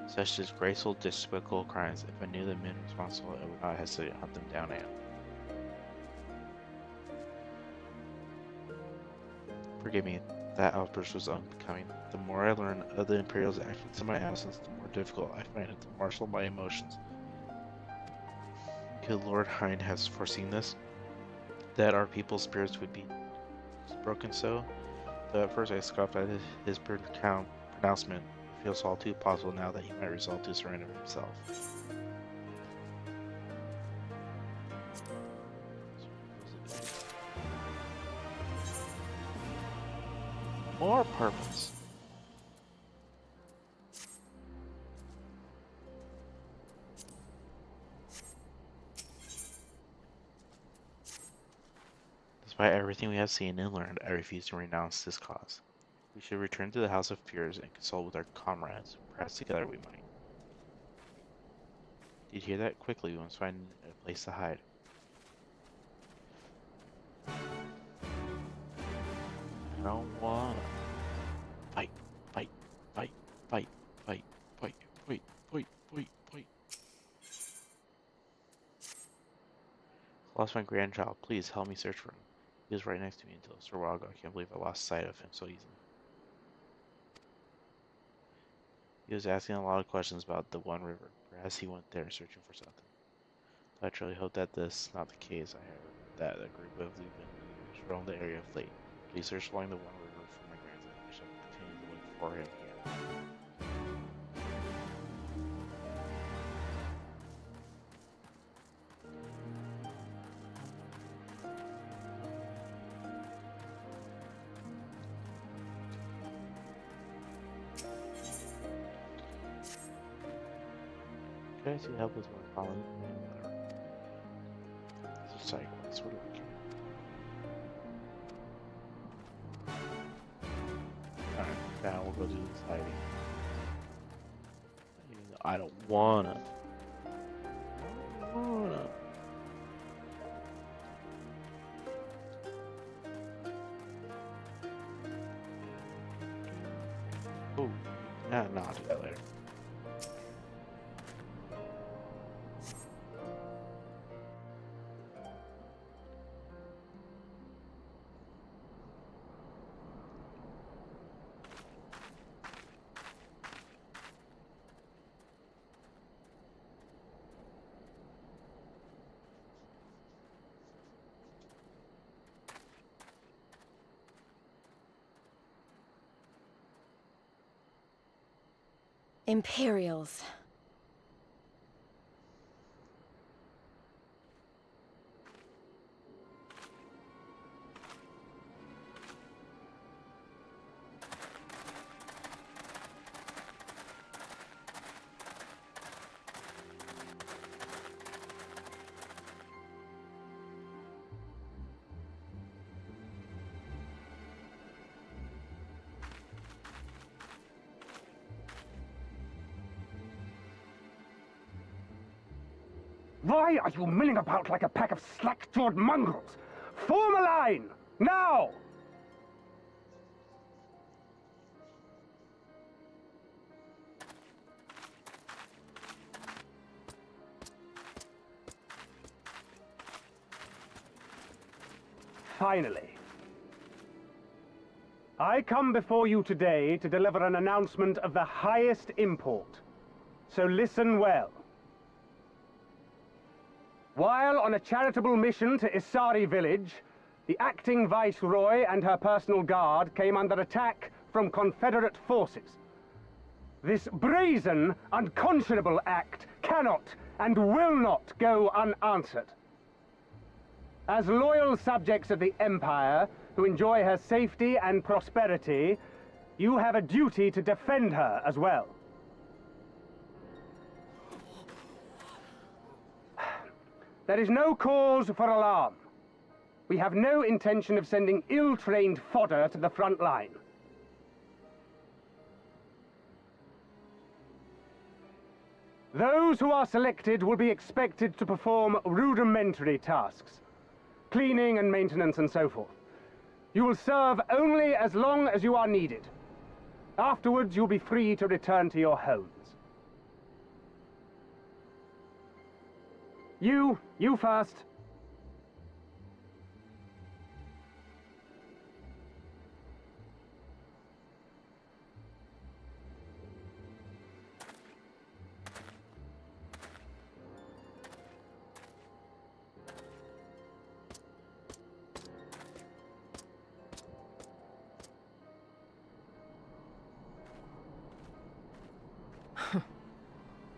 Such disgraceful, despicable crimes. If I knew the men responsible, I would not hesitate to hunt them down and. Forgive me, that outburst was unbecoming. The more I learn of the Imperials' actions in my absence, the more difficult I find it to marshal my emotions. Could Lord Hind have foreseen this? That our people's spirits would be broken so? Though at first I scoffed at his pronouncement, it feels all too possible now that he might resolve to surrender himself. More purpose. Despite everything we have seen and learned, I refuse to renounce this cause. We should return to the House of Peers and consult with our comrades. Perhaps together we might. Did you hear that? Quickly, we must find a place to hide. I don't wanna fight, fight, fight, fight, fight, fight, fight, fight, fight, fight. Lost my grandchild. Please help me search for him. He was right next to me until so long ago. I can't believe I lost sight of him so easily. He was asking a lot of questions about the One River. Perhaps he went there searching for something. I truly hope that this is not the case. I heard that a group of Lupin roam the area of late. Please search along the One River for my grandson. I shall continue to look for him here. Can I see help with my calling? Whatever. Side quests, what do I care? Alright, now we'll go do this hiding. I don't wanna. Oh, yeah, no, I'll do that later. Imperials. Why are you milling about like a pack of slack-jawed mongrels? Form a line! Now! Finally. I come before you today to deliver an announcement of the highest import. So listen well. While on a charitable mission to Isari village, the acting viceroy and her personal guard came under attack from Confederate forces. This brazen, unconscionable act cannot and will not go unanswered. As loyal subjects of the Empire, who enjoy her safety and prosperity, you have a duty to defend her as well. There is no cause for alarm. We have no intention of sending ill-trained fodder to the front line. Those who are selected will be expected to perform rudimentary tasks, cleaning and maintenance and so forth. You will serve only as long as you are needed. Afterwards, you'll be free to return to your homes. You first.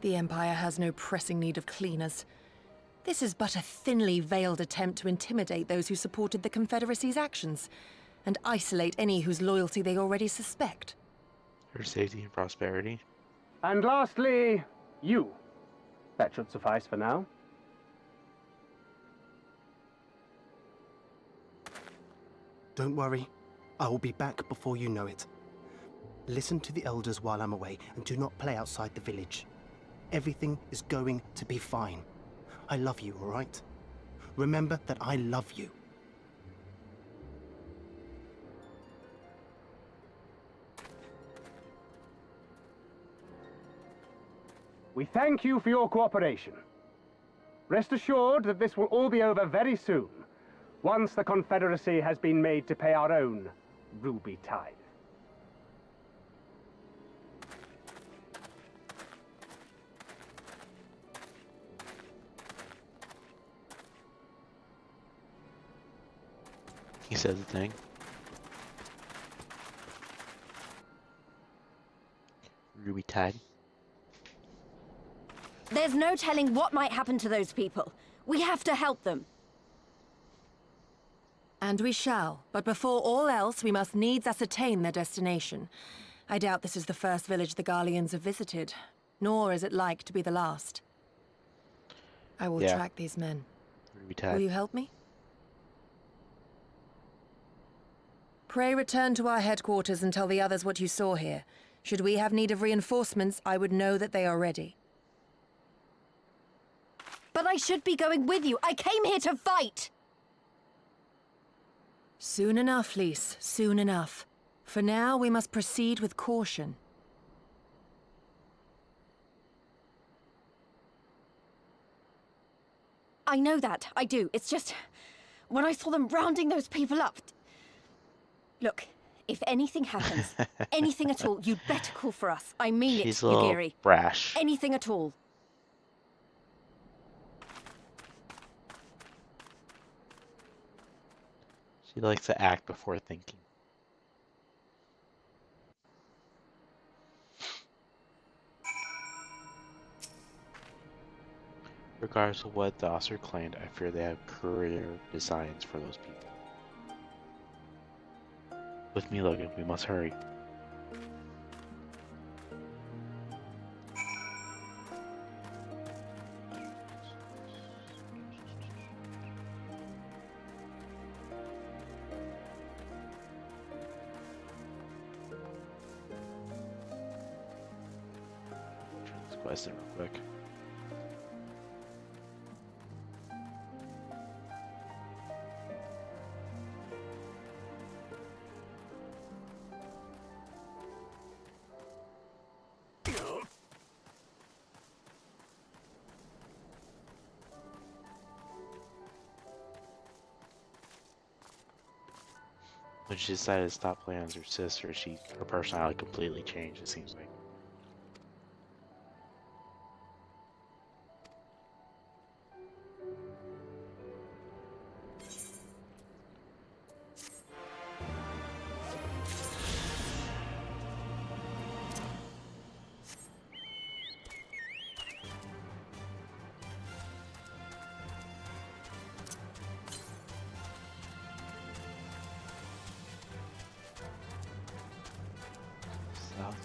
The Empire has no pressing need of cleaners. This is but a thinly veiled attempt to intimidate those who supported the Confederacy's actions, and isolate any whose loyalty they already suspect. Her safety and prosperity. And lastly, you. That should suffice for now. Don't worry. I will be back before you know it. Listen to the elders while I'm away, and do not play outside the village. Everything is going to be fine. I love you, all right? Remember that I love you. We thank you for your cooperation. Rest assured that this will all be over very soon, once the Confederacy has been made to pay our own ruby tithe. He says the thing. Ruby Tide. There's no telling what might happen to those people. We have to help them. And we shall. But before all else, we must needs ascertain their destination. I doubt this is the first village the Garleans have visited, nor is it like to be the last. I will Yeah. track these men. Ruby Tide. Will you help me? Pray return to our headquarters and tell the others what you saw here. Should we have need of reinforcements, I would know that they are ready. But I should be going with you. I came here to fight! Soon enough, Lys. Soon enough. For now, we must proceed with caution. I know that. I do. It's just... when I saw them rounding those people up... Look, if anything happens, anything at all, you'd better call for us. I mean She's it, a little Yugiri. brash. Anything at all. She likes to act before thinking. Regardless of what the Ossir claimed, I fear they have career designs for those people. With me, Logan, we must hurry. Turn this quest in real quick. When she decided to stop playing as her sister, her personality completely changed, it seems like. South.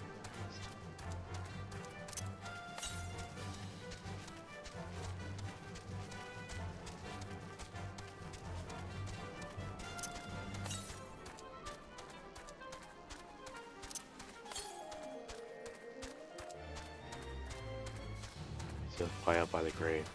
So fly out by the grave.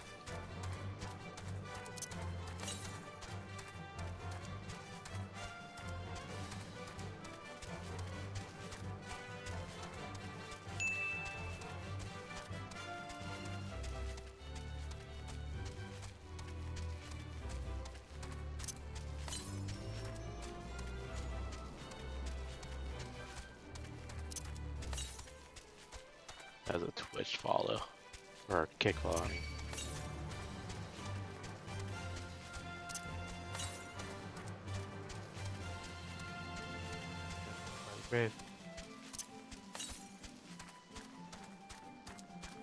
As a twitch follow. Or a kick follow, I mean. Brave.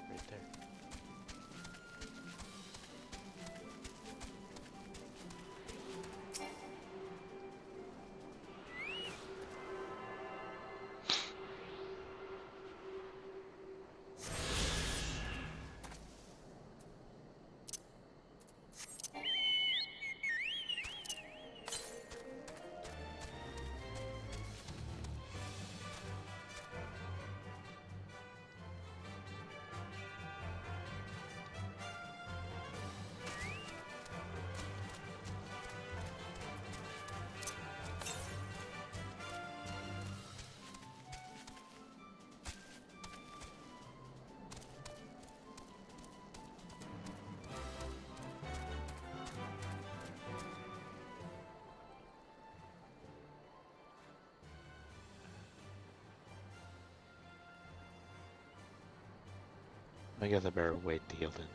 Right there. I guess I better wait to heal then.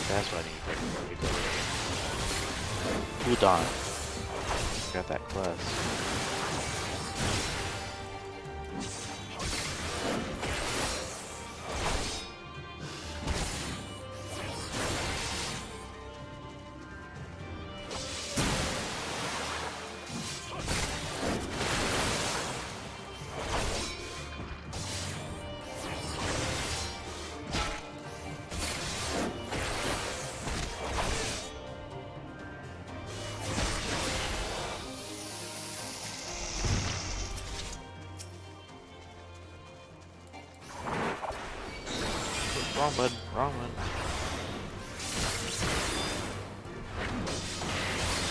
That's what I need to go. Udon. Got that plus. Wrong button, wrong one.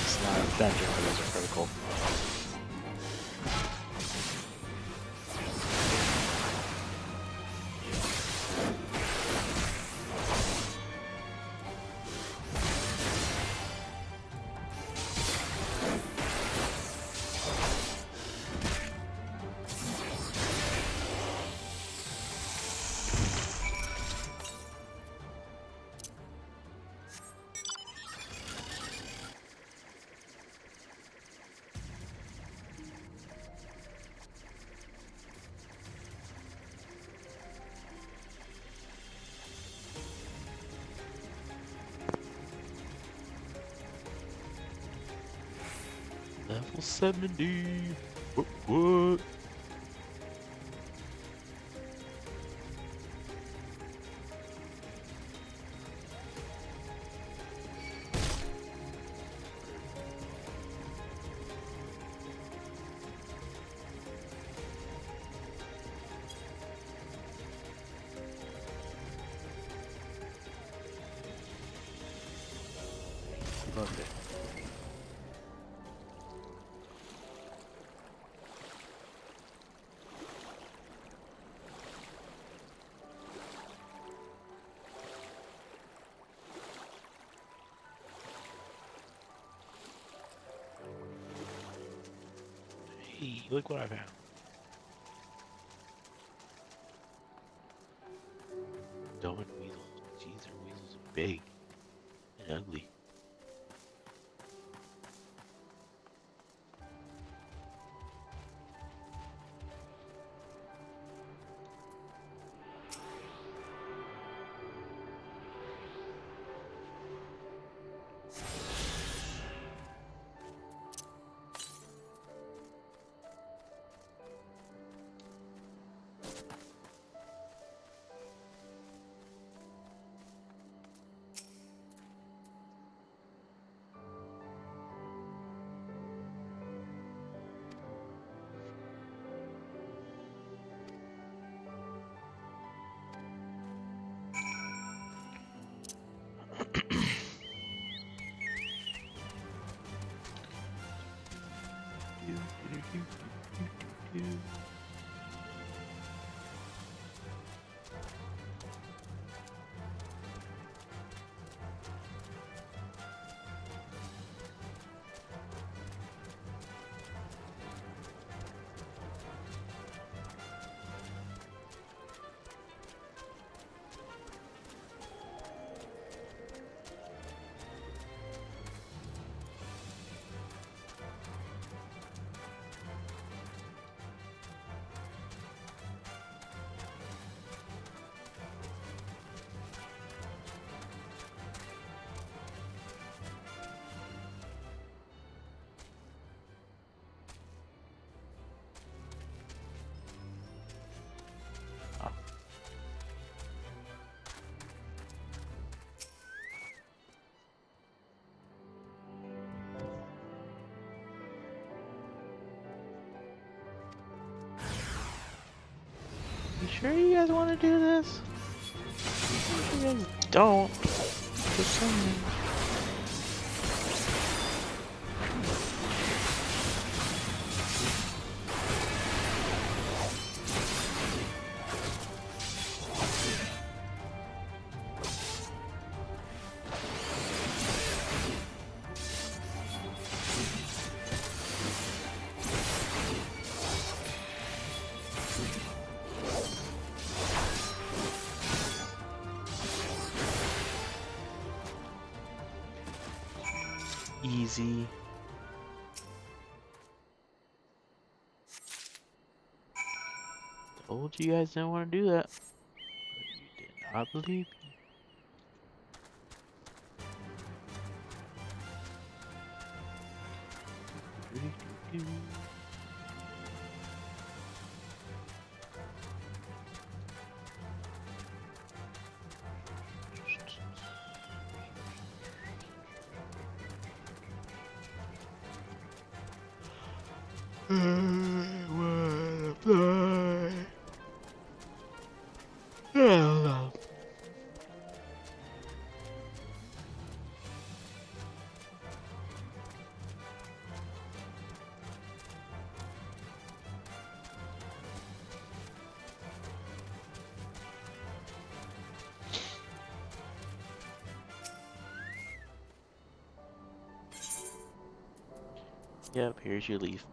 It's not a dungeon where those are critical. Level 70. What? Loved it. Hey, look what I found. Doan weasel. Jeez, their weasels are big and ugly. sure you guys want to do this? You guys don't. Just saying. Easy. Told you guys didn't want to do that. But you did not believe me. Yep, here's your leaf.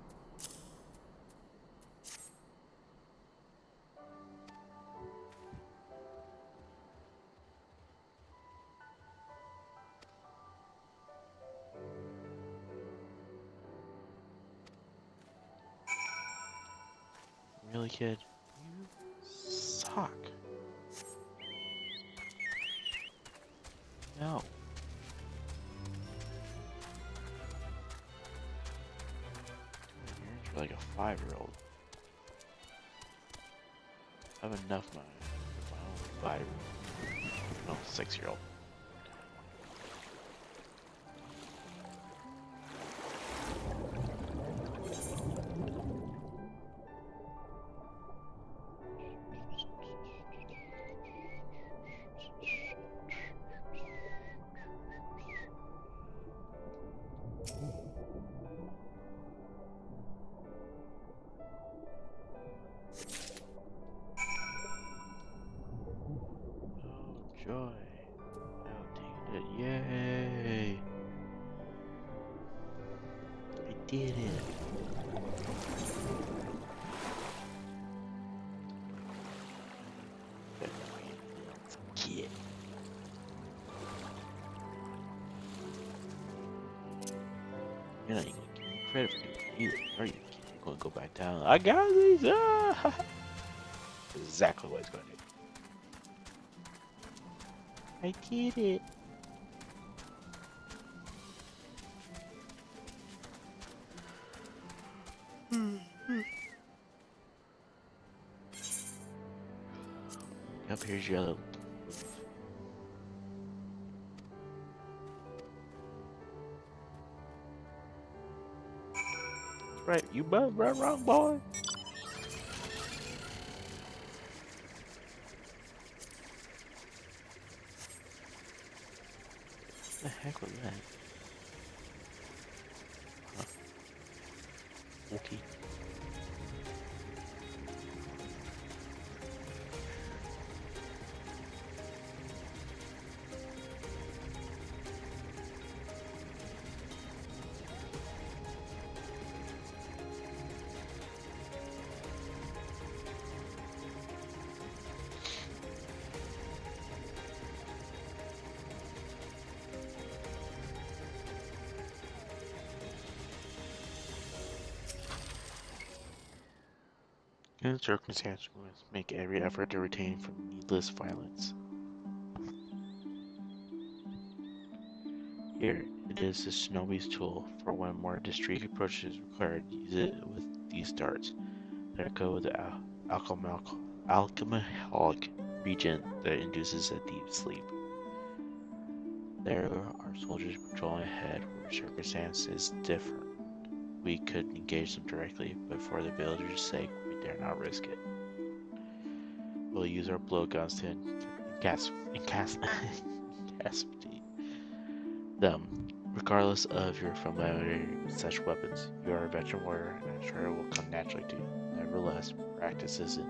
Really, kid? You suck. No. You're like a 5-year-old. I have enough money for my own 5-year-old. No, 6-year-old. Joy. Now taking it. Yay! I did it. Let's get. You're not even gonna give me credit for doing it either, are you? You're gonna go back down. I got these. Ah! Exactly what it's gonna do. I did it. Yep, here's your other. Right, you both run wrong, boy. What the heck was that? Huh. Okay. In the circumstance, we must make every effort to retain from needless violence. Here, it is the Shinobi's tool. For when more discreet approach is required, use it with these darts. Let go with the alcoholic region that induces a deep sleep. There are soldiers patrolling ahead where circumstance is different. We could engage them directly, but for the villagers' sake, we dare not risk it. We'll use our blowguns to incapacitate them. Regardless of your familiarity with such weapons, you are a veteran warrior, and I'm sure it will come naturally to you. Nevertheless, practice is in.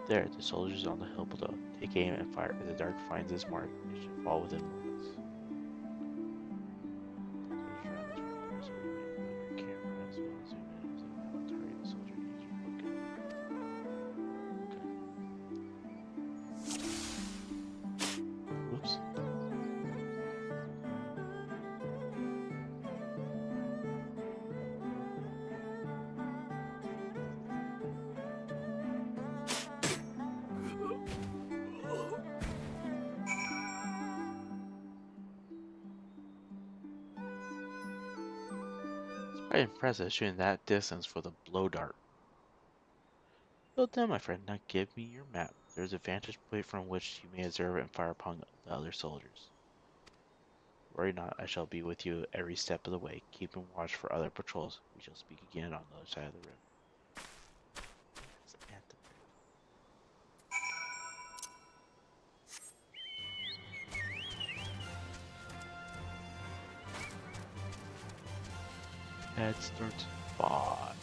There, the soldiers on the hill below. Take aim and fire. If the dart finds its mark, it should fall within moments. Oops. Quite impressive shooting that distance for the blow dart. Well done, my friend. Now give me your map. There's a vantage point from which you may observe and fire upon the other soldiers. Worry not, I shall be with you every step of the way, keeping watch for other patrols. We shall speak again on the other side of the river. Head starts 5.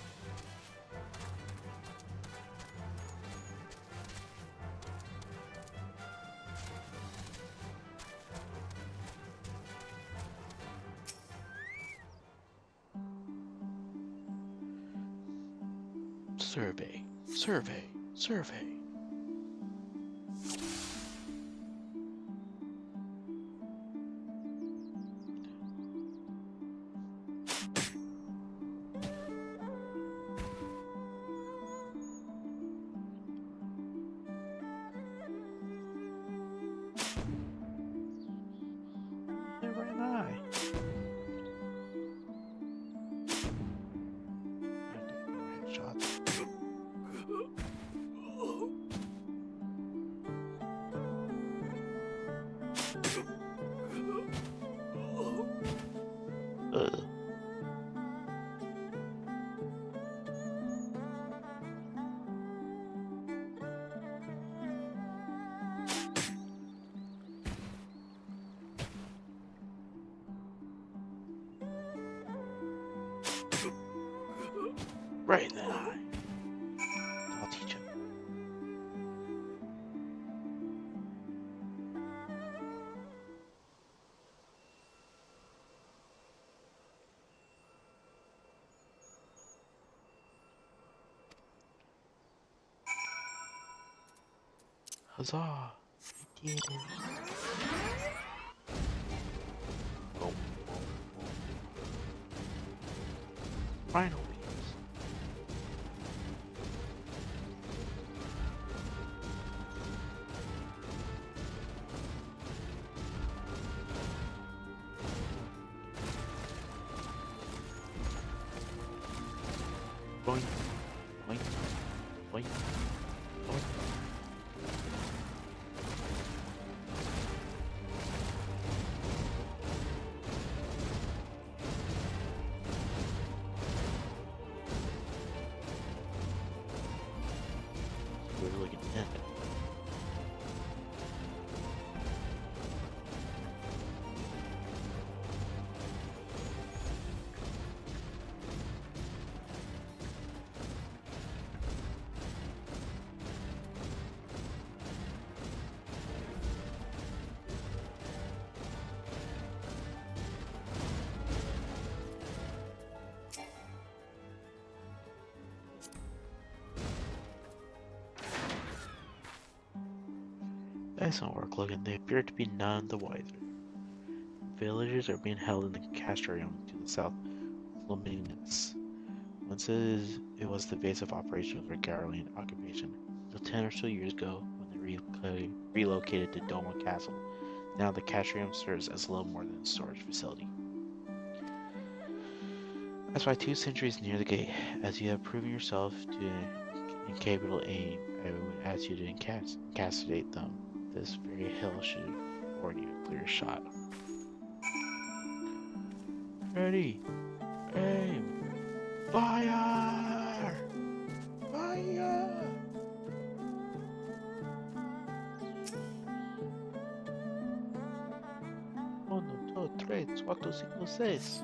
Survey, survey, survey. Where am I? Shots. Ugh. Right in the eye. I'll teach him. Huzzah! We did it. Oh. Finally. Boing, boing, boing, boing. We're looking at it. Excellent work, Logan. They appear to be none the wiser. Villagers are being held in the castrium to the south of Luminous. Once it was the base of operations for Garlean occupation, until 10 or so years ago when they relocated to Doma Castle. Now the castrium serves as little more than a storage facility. I spy 2 sentries near the gate. As you have proven yourself to In capital aim, I would ask you to incapacitate them. This very hill should afford you a clear shot. Ready, aim, fire! Fire! 1, 2, 3, 4, 5, 6.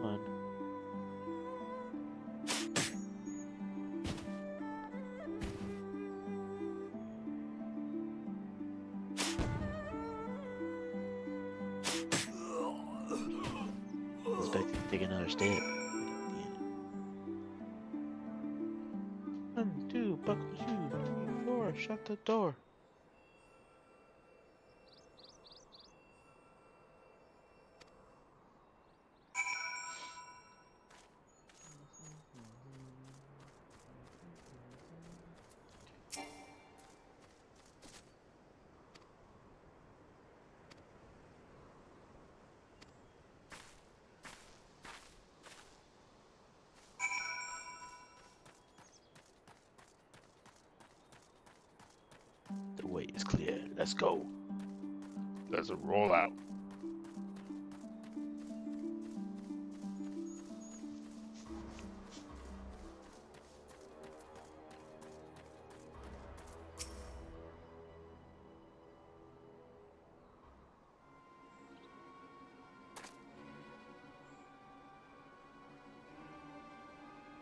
One. I was expecting to take another step. 1, 2, buckle shoe. 3, 4, shut the door. The way is clear. Let's go. Let's roll out.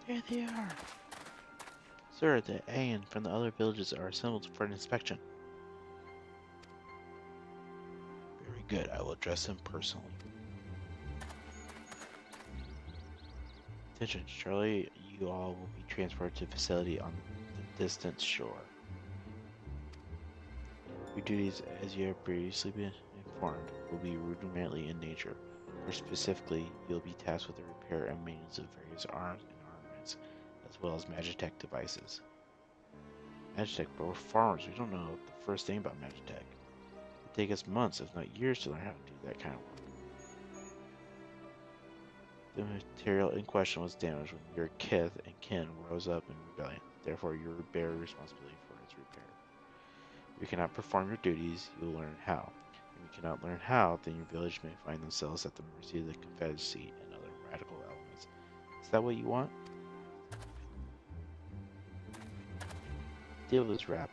There they are. Sir, the Ayan from the other villages are assembled for an inspection. Very good. I will address them personally. Attention, Charlie. You all will be transported to a facility on the distant shore. Your duties, as you have previously been informed, will be rudimentary in nature. More specifically, you'll be tasked with the repair and maintenance of various arms and armaments, as well as Magitech devices. Magitech, but we're farmers. We don't know the first thing about Magitech. It'll take us months, if not years, to learn how to do that kind of work. The material in question was damaged when your kith and kin rose up in rebellion. Therefore, you bear responsibility for its repair. If you cannot perform your duties, you will learn how. If you cannot learn how, then your village may find themselves at the mercy of the Confederacy and other radical elements. Is that what you want? Deal with this rap.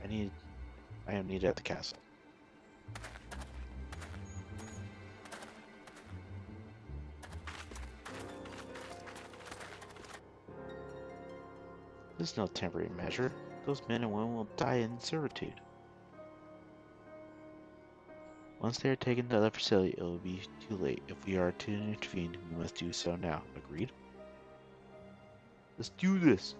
I am needed at the castle. This is no temporary measure. Those men and women will die in servitude. Once they are taken to the facility, it will be too late. If we are to intervene, we must do so now. Agreed? Let's do this.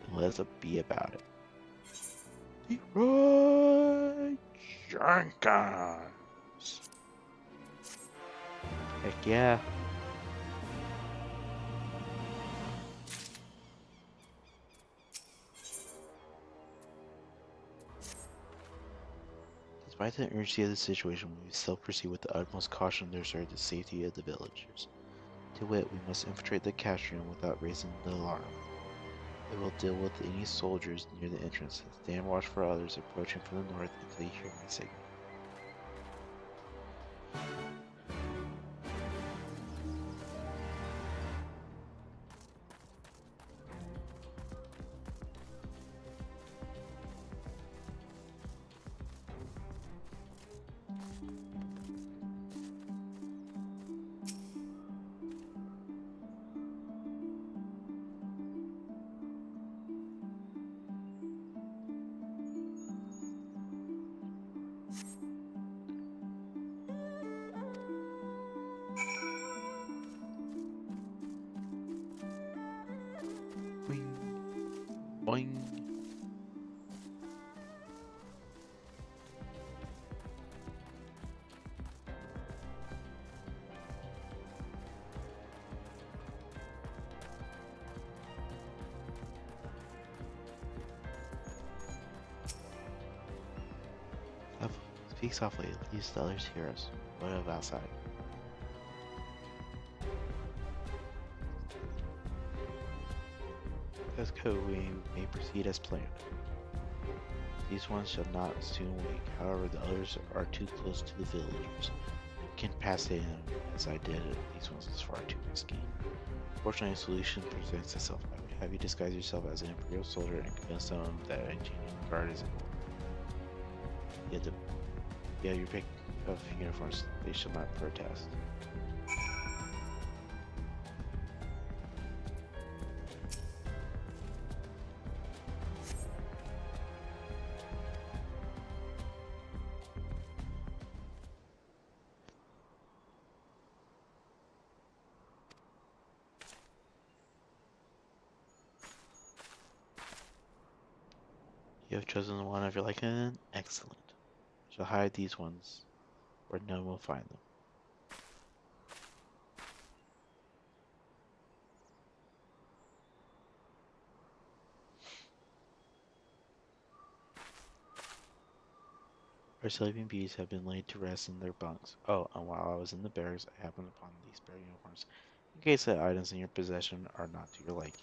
And let's be about it. Leroy Jenkins! Heck yeah. Despite the urgency of the situation, we still proceed with the utmost caution to ensure the safety of the villagers. To wit, we must infiltrate the castrum without raising the alarm. I will deal with any soldiers near the entrance. Stand watch for others approaching from the north until you hear my signal. Boing. Speak softly, at least the others hear us. live outside. Let's go, we may proceed as planned. These ones shall not soon wake, however the others are too close to the villagers. You can pass in as I did, these ones is far too risky. Fortunately, a solution presents itself. I would have you disguise yourself as an Imperial soldier and convince them that a genuine guard is your pick of uniforms, they shall not protest. You have chosen the one of your liking? Excellent. I shall hide these ones where no one will find them. Our sleeping bees have been laid to rest in their bunks. Oh, and while I was in the barracks, I happened upon these spare uniforms, in case the items in your possession are not to your liking.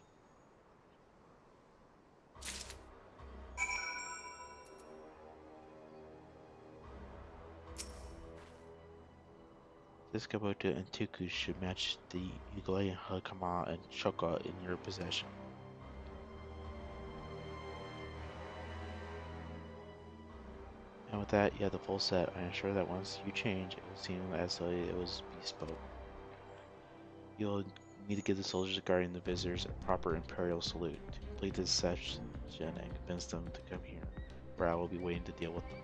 This Kubota and Tuku should match the Ukulele, Hakama, and Choka in your possession. And with that, you have the full set. I am sure that once you change, it will seem as though it was bespoke. You'll need to give the soldiers guarding the visitors a proper Imperial salute. To complete this session and convince them to come here, where I will be waiting to deal with them.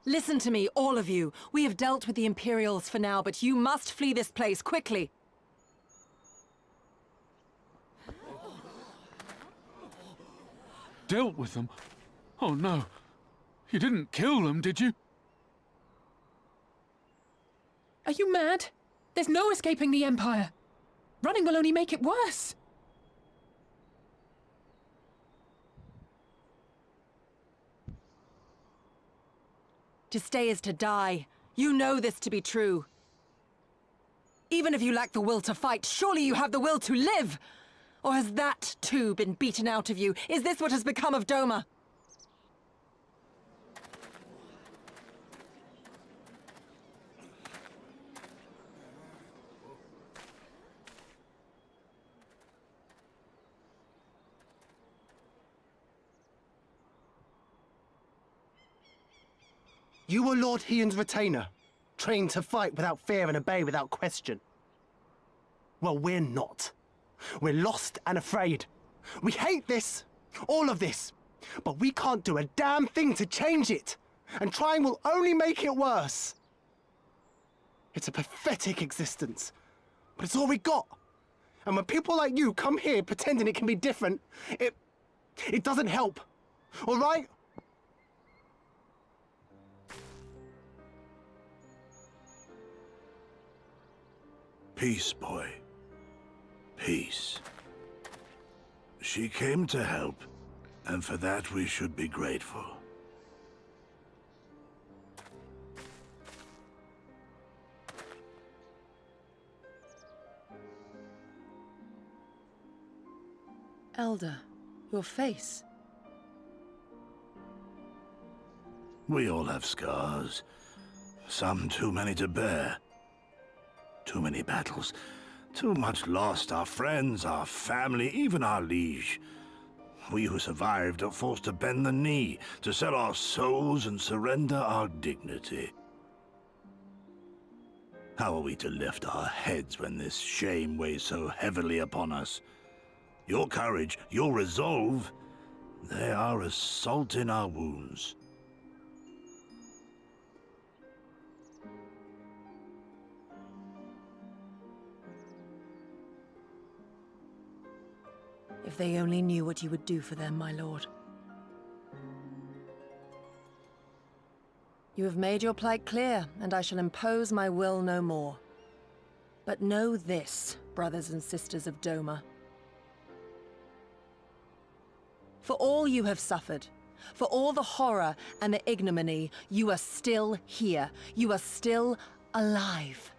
Listen to me, all of you. We have dealt with the Imperials for now, but you must flee this place, quickly. Dealt with them? Oh no. You didn't kill them, did you? Are you mad? There's no escaping the Empire. Running will only make it worse. To stay is to die. You know this to be true. Even if you lack the will to fight, surely you have the will to live! Or has that, too, been beaten out of you? Is this what has become of Doma? You were Lord Hion's retainer, trained to fight without fear and obey without question. Well, we're not. We're lost and afraid. We hate this, all of this, but we can't do a damn thing to change it, and trying will only make it worse. It's a pathetic existence, but it's all we got. And when people like you come here pretending it can be different, it doesn't help, all right? Peace, boy. Peace. She came to help, and for that we should be grateful. Elder, your face. We all have scars. Some too many to bear. Too many battles. Too much lost. Our friends, our family, even our liege. We who survived are forced to bend the knee, to sell our souls and surrender our dignity. How are we to lift our heads when this shame weighs so heavily upon us? Your courage, your resolve, they are as salt in our wounds. If they only knew what you would do for them, my lord. You have made your plight clear, and I shall impose my will no more. But know this, brothers and sisters of Doma. For all you have suffered, for all the horror and the ignominy, you are still here. You are still alive.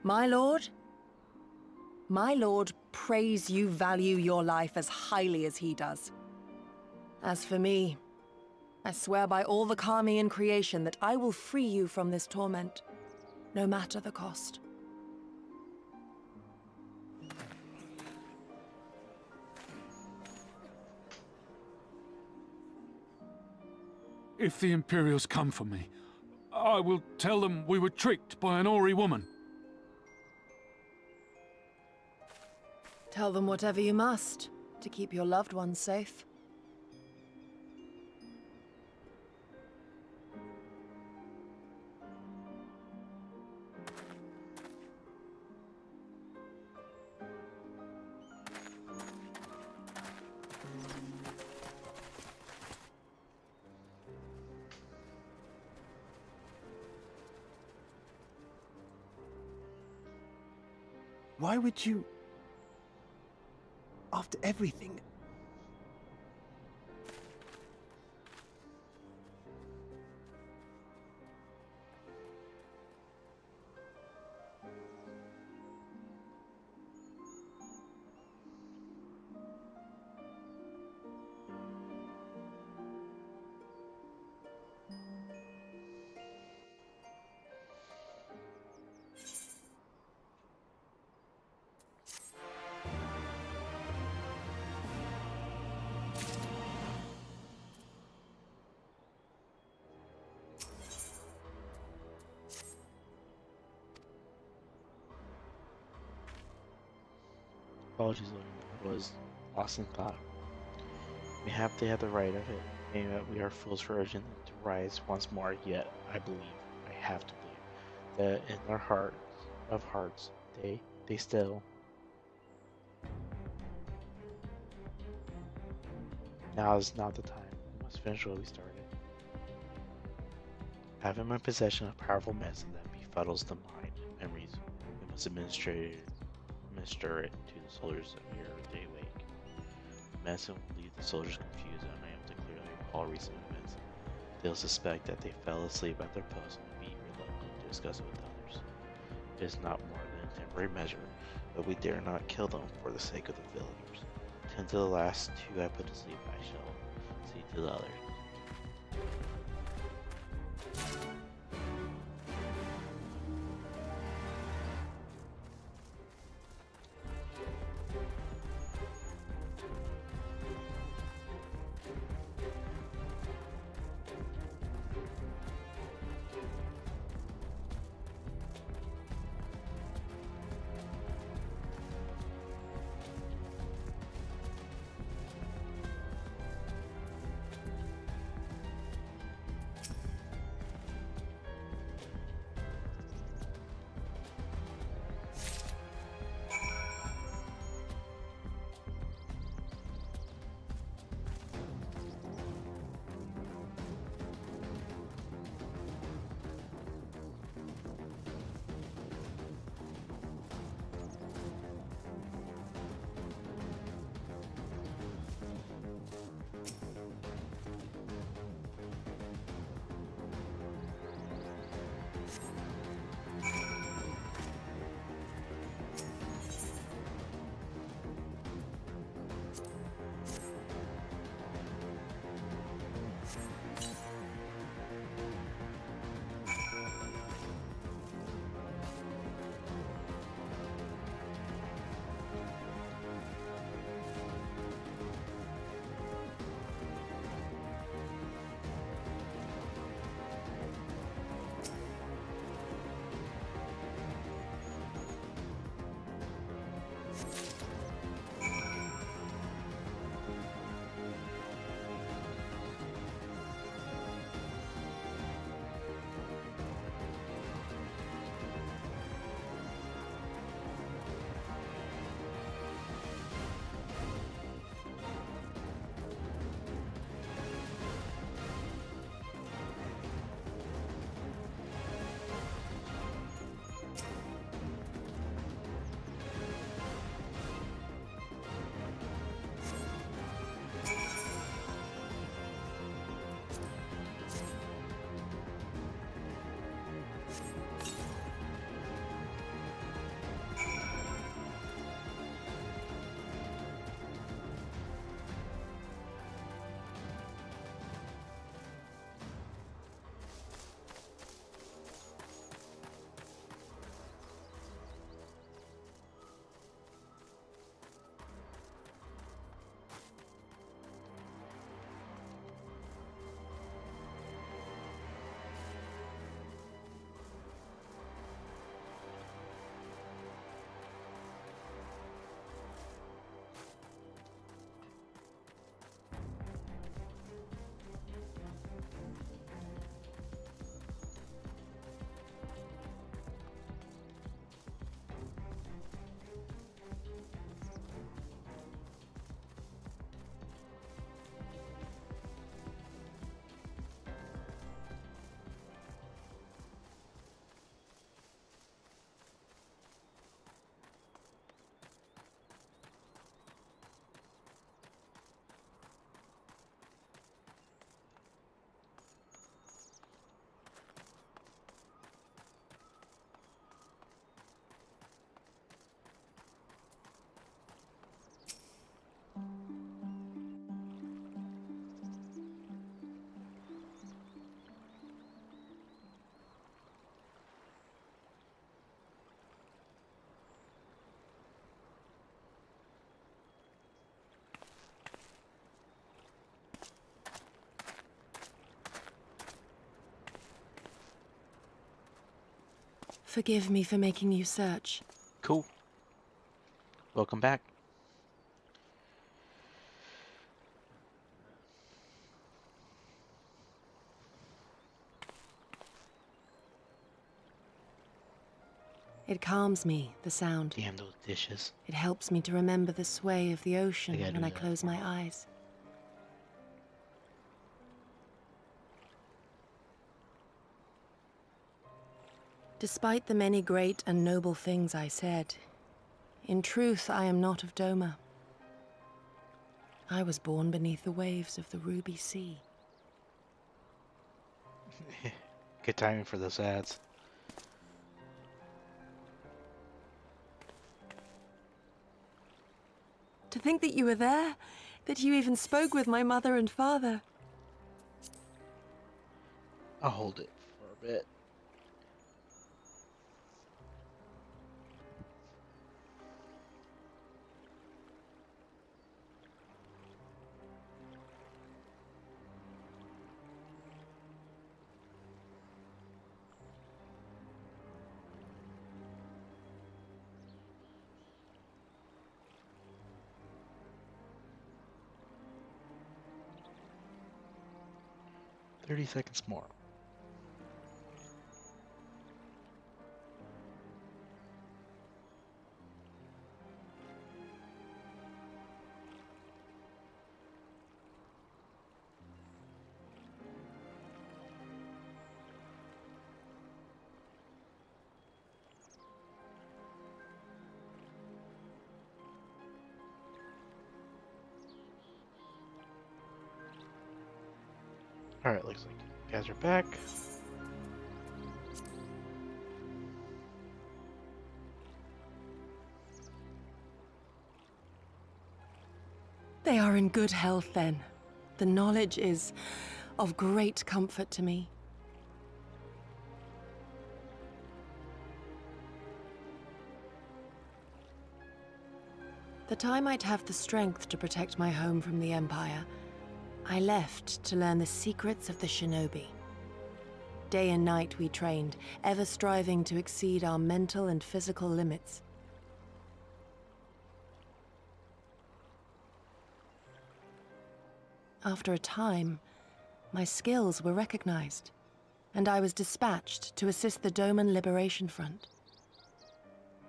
My lord prays you value your life as highly as he does. As for me, I swear by all the Kami in creation that I will free you from this torment, no matter the cost. If the Imperials come for me, I will tell them we were tricked by an Ori woman. Tell them whatever you must, to keep your loved ones safe. Why would you... After everything... Apologies, Lord. I was lost in thought. Mayhap they had the right of it. Maybe we are fools for urging them to rise once more, yet I believe, I have to believe, that in their hearts of hearts, they still. Now is not the time. We must finish what we started. I have in my possession a powerful medicine that befuddles the mind and reason. We must administer it to the soldiers ere they wake. The medicine will leave the soldiers confused and unable to clearly recall recent events. They'll suspect that they fell asleep at their post and be reluctant to discuss it with others. It is not more than a temporary measure, but we dare not kill them for the sake of the villagers. Tend to the last two I put to sleep, I shall see to the others. Forgive me for making you search. Cool. Welcome back. It calms me, the sound. Damn those dishes. It helps me to remember the sway of the ocean I gotta when do I that. close my eyes. Despite the many great and noble things I said, in truth I am not of Doma. I was born beneath the waves of the Ruby Sea. Good timing for those ads. To think that you were there, that you even spoke with my mother and father. I'll hold it for a bit. "30 seconds more." Alright, looks like you guys are back. They are in good health then. The knowledge is of great comfort to me. That I might have the strength to protect my home from the Empire, I left to learn the secrets of the shinobi. Day and night we trained, ever striving to exceed our mental and physical limits. After a time, my skills were recognized, and I was dispatched to assist the Doman Liberation Front.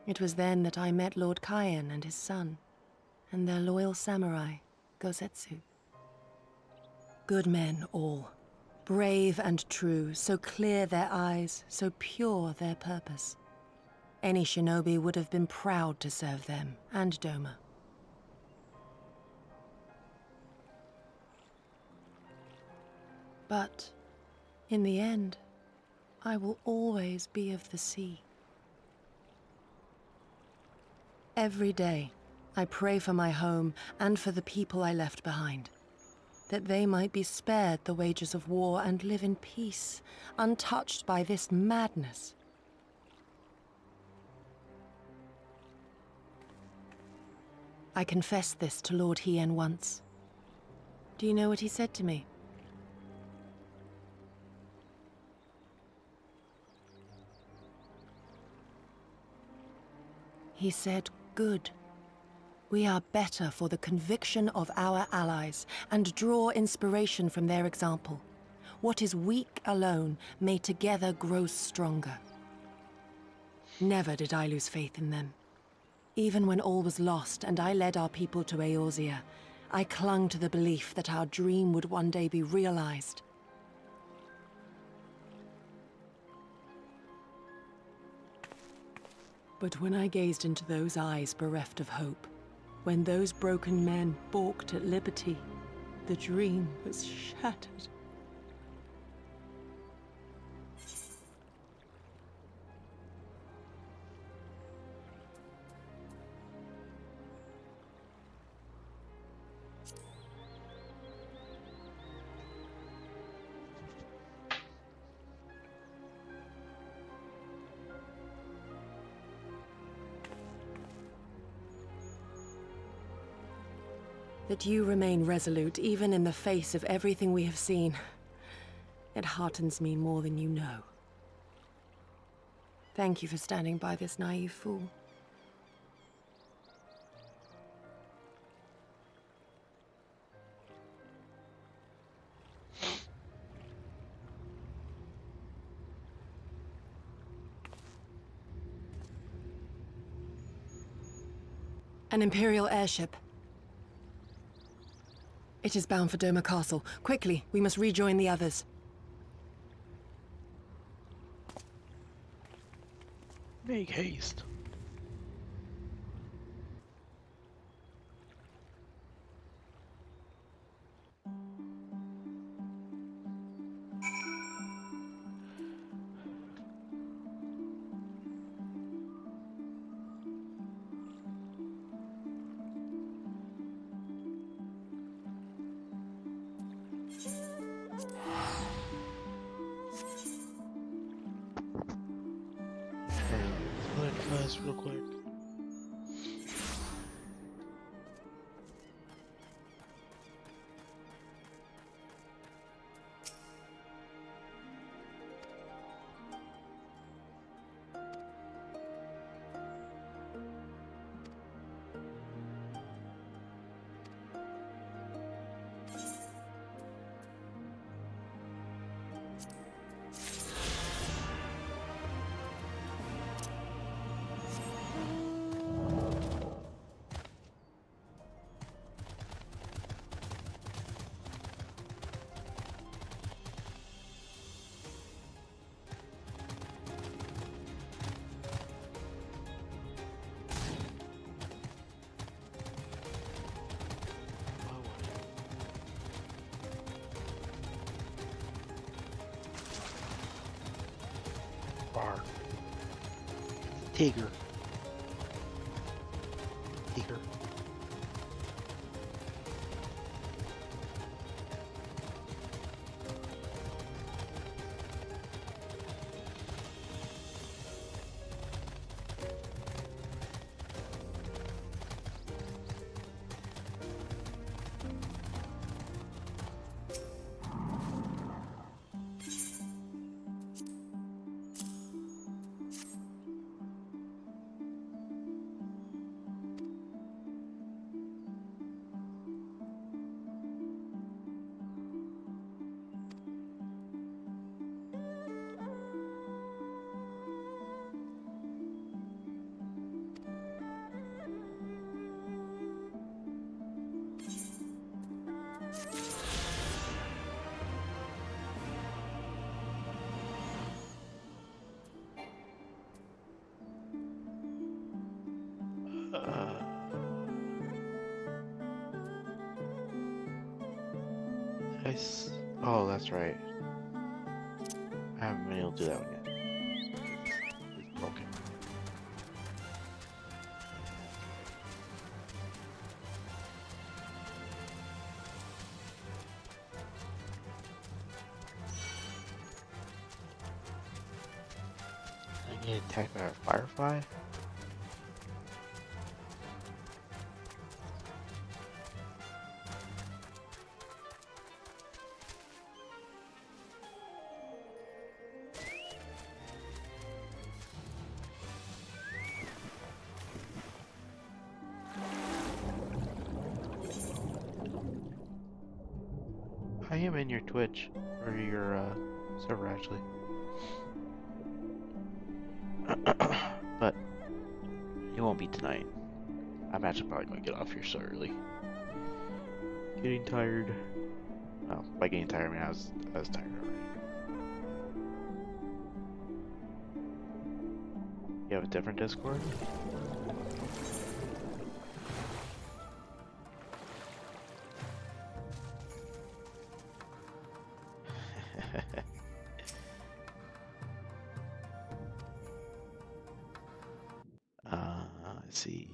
It was then that I met Lord Kaien and his son, and their loyal samurai, Gosetsu. Good men all, brave and true, so clear their eyes, so pure their purpose. Any shinobi would have been proud to serve them and Doma. But, in the end, I will always be of the sea. Every day, I pray for my home and for the people I left behind, that they might be spared the wages of war and live in peace, untouched by this madness. I confessed this to Lord Hien once. Do you know what he said to me? He said, "Good. We are better for the conviction of our allies and draw inspiration from their example. What is weak alone may together grow stronger." Never did I lose faith in them. Even when all was lost and I led our people to Eorzea, I clung to the belief that our dream would one day be realized. But when I gazed into those eyes bereft of hope, when those broken men balked at liberty, the dream was shattered. That you remain resolute even in the face of everything we have seen. It heartens me more than you know. Thank you for standing by this naive fool. An Imperial airship. It is bound for Doma Castle. Quickly, we must rejoin the others. Make haste. Real quick. Bar. Tiger. Tiger. Oh, that's right. I haven't been able to do that one yet. It's broken. I get attacked by a firefly? I am in your Twitch, or your server actually. But it won't be tonight. I'm actually probably going to get off here so early. Getting tired. Well, by getting tired, I mean I was tired already. You have a different Discord? Let's see.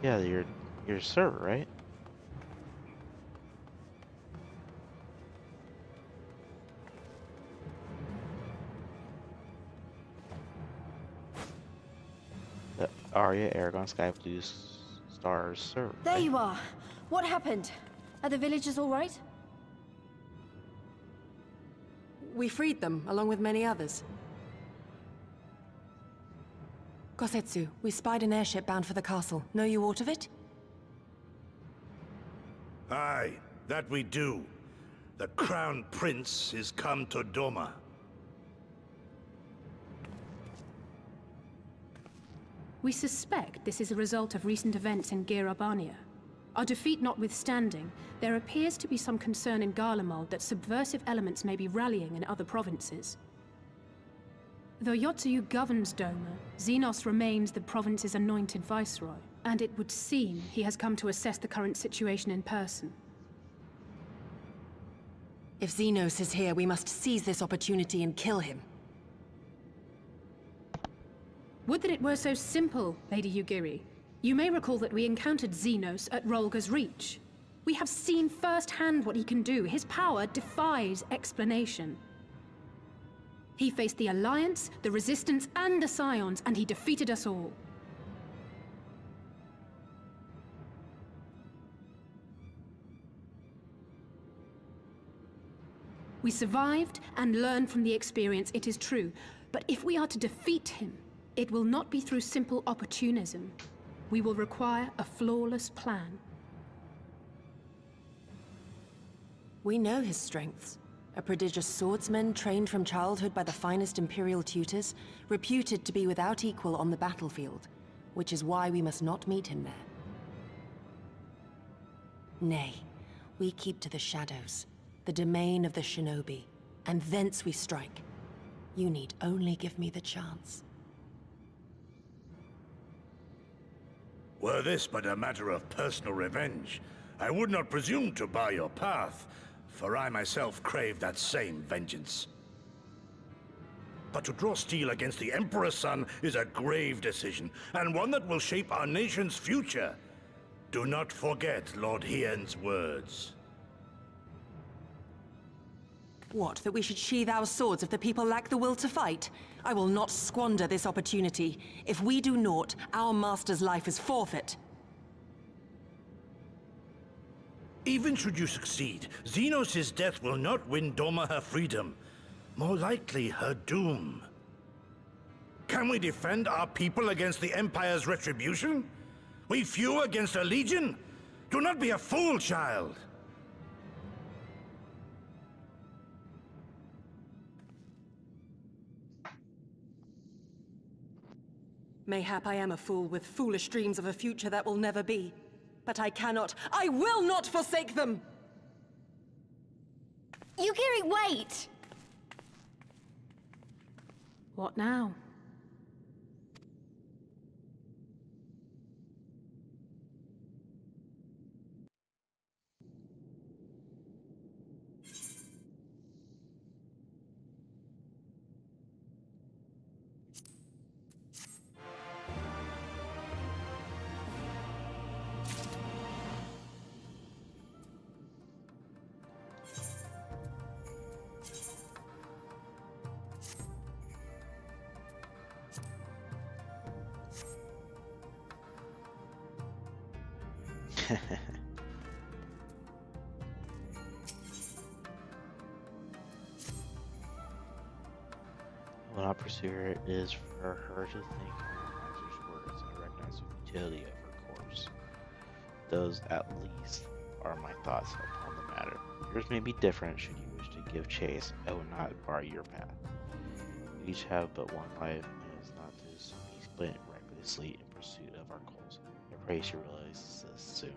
Yeah, your server, right? The Arya Aragon Sky Blue Stars server. There right? you are. What happened? Are the villagers all right? We freed them, along with many others. Kosetsu, we spied an airship bound for the castle. Know you aught of it? Aye, that we do. The Crown Prince is come to Doma. We suspect this is a result of recent events in Gyr Abania. Our defeat notwithstanding, there appears to be some concern in Garlemald that subversive elements may be rallying in other provinces. Though Yotsuyu governs Doma, Xenos remains the province's anointed viceroy, and it would seem he has come to assess the current situation in person. If Xenos is here, we must seize this opportunity and kill him. Would that it were so simple, Lady Yugiri. You may recall that we encountered Xenos at Rolga's Reach. We have seen firsthand what he can do. His power defies explanation. He faced the Alliance, the Resistance, and the Scions, and he defeated us all. We survived and learned from the experience, it is true. But if we are to defeat him, it will not be through simple opportunism. We will require a flawless plan. We know his strengths. A prodigious swordsman trained from childhood by the finest Imperial tutors, reputed to be without equal on the battlefield, which is why we must not meet him there. Nay, we keep to the shadows, the domain of the shinobi, and thence we strike. You need only give me the chance. Were this but a matter of personal revenge, I would not presume to bar your path, for I myself crave that same vengeance. But to draw steel against the Emperor's son is a grave decision, and one that will shape our nation's future. Do not forget Lord Hien's words. What, that we should sheathe our swords if the people lack the will to fight? I will not squander this opportunity. If we do naught, our master's life is forfeit. Even should you succeed, Xenos' death will not win Doma her freedom. More likely, her doom. Can we defend our people against the Empire's retribution? We few against a legion? Do not be a fool, child! Mayhap I am a fool with foolish dreams of a future that will never be. But I cannot, I will not forsake them! Yugiri, wait! What now? Will not pursue her is for her to think her master's words and recognize the futility of her course. Those, at least, are my thoughts upon the matter. Yours may be different should you wish to give chase. I will not bar your path. We each have but one life, and it is not to be spent recklessly in pursuit of our goals. I pray she realizes this soon.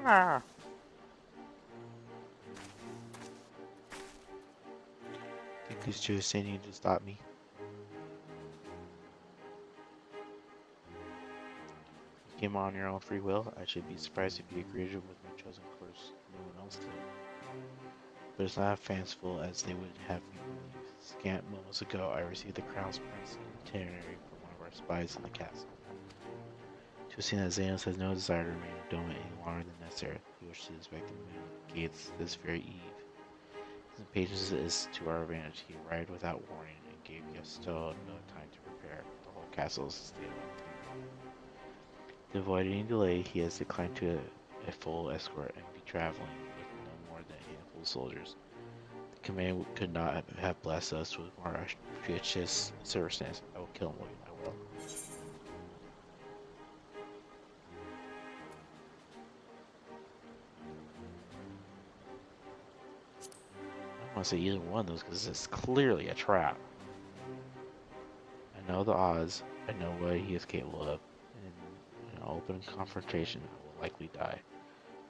Ah! Think these two are sending to stop me. You came on your own free will. I should be surprised if you agreed with my chosen course. No one else did. But it's not fanciful as they would have me believe. Scant moments ago, I received the crown's prince itinerary from one of our spies in the castle. To see that Xenos has no desire to remain in Doma any longer than necessary, he wishes to inspect the moon gates this very eve. His impatience is to our advantage. He arrived without warning and gave Yasto no time to prepare. The whole castle is stable. To avoid any delay, he has declined to a full escort and be traveling with no more than a handful of soldiers. The command could not have blessed us with more auspicious circumstances. I will kill him, William. I will. I don't want to say either one of those because it's clearly a trap. I know the odds. I know what he is capable of. In an open confrontation, I will likely die.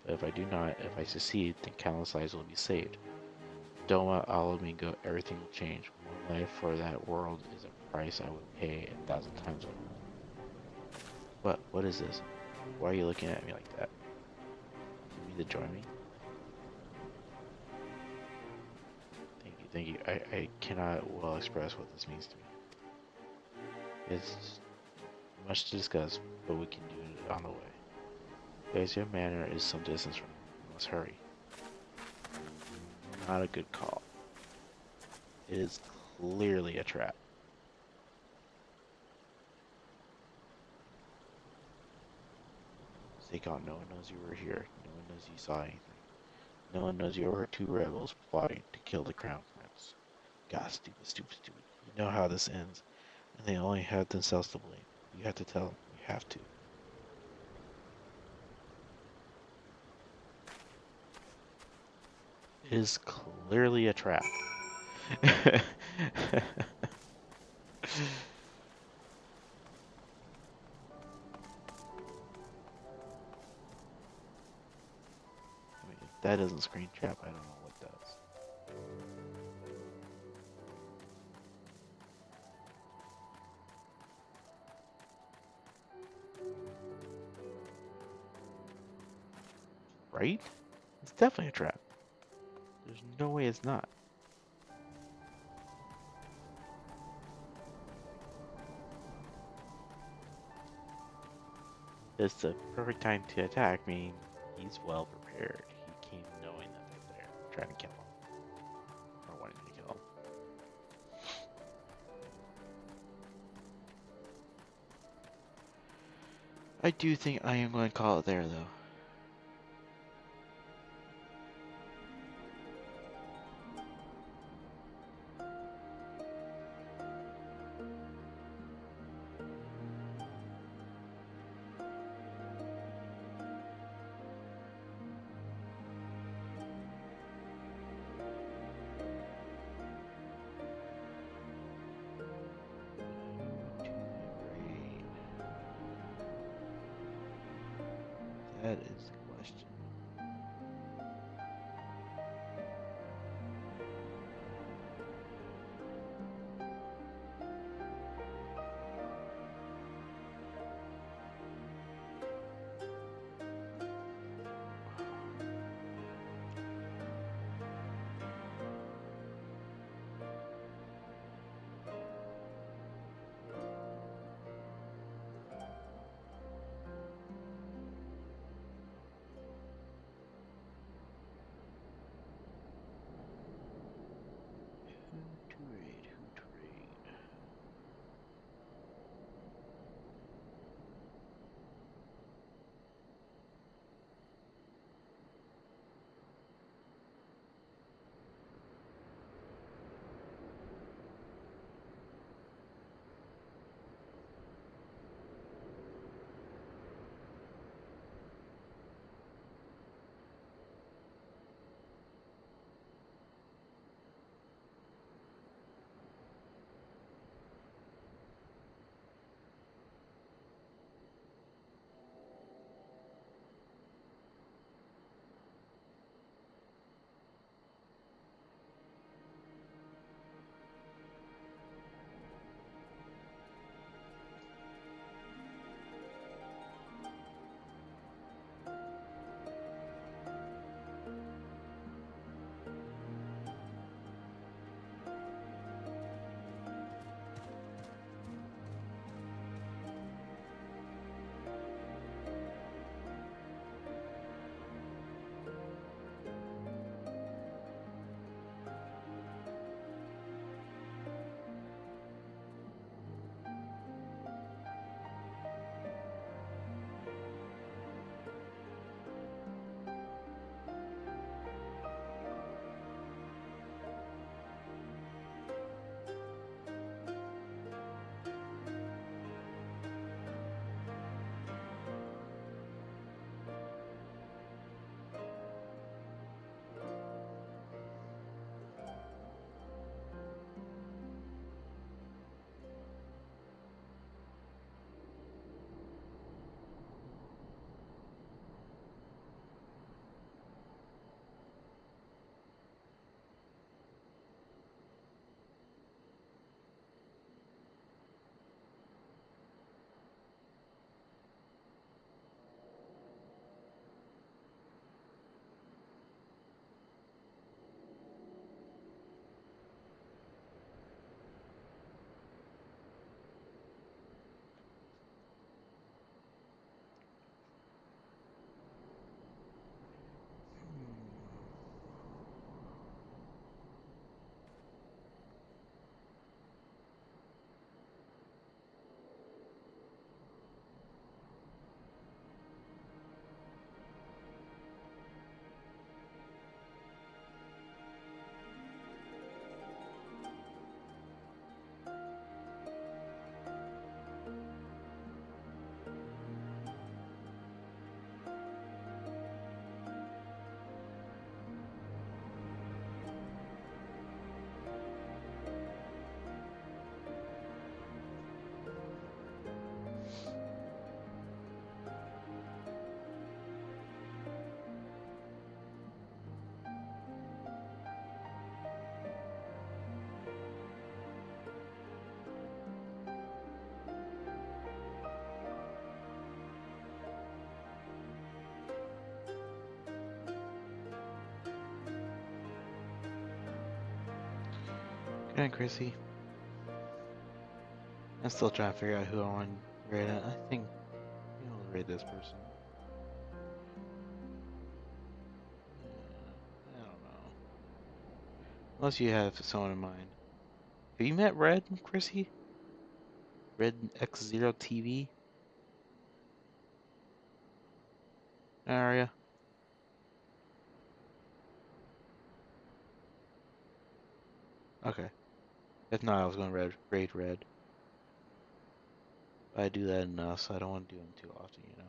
But if I do not, if I succeed, then countless lives will be saved. Doma, Alamingo, everything will change. One life for that world is a price I would pay 1,000 times over. What? What is this? Why are you looking at me like that? You mean to join me? Thank you. I cannot well express what this means to me. It's much to discuss, but we can do it on the way. Bezier Manor is some distance from here. We must hurry. Not a good call. It is clearly a trap. Zakon, no one knows you were here. No one knows you saw anything. No one knows you were two rebels plotting to kill the Crown Prince. God, stupid. You know how this ends. And they only have themselves to blame. You have to tell them. You have to. It is clearly a trap. I mean, if that doesn't screen trap, I don't know what does. Right? It's definitely a trap. There's no way it's not. It's the perfect time to attack, meaning he's well prepared. He came knowing that they're there, trying to kill him. Or wanting to kill him. I do think I am going to call it there, though. That is the question. And Chrissy. I'm still trying to figure out who I want to raid. I think I'll raid this person. I don't know. Unless you have someone in mind. Have you met Red, Chrissy? Red X0 TV? Are ya? Okay. If not, I was going to raid Red. I do that enough, so I don't want to do them too often, you know.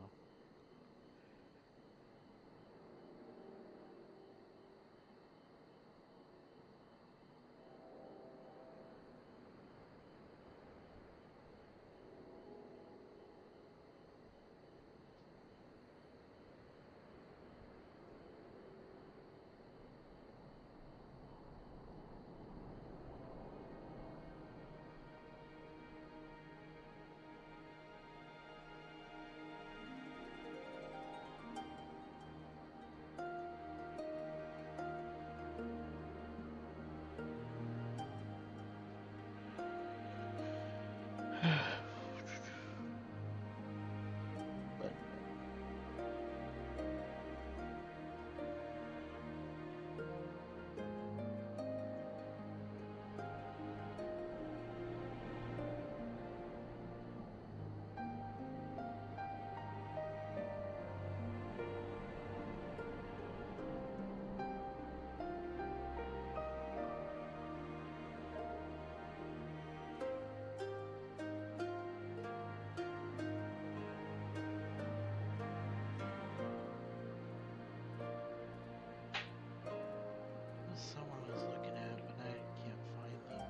Someone I was looking at, but I can't find them.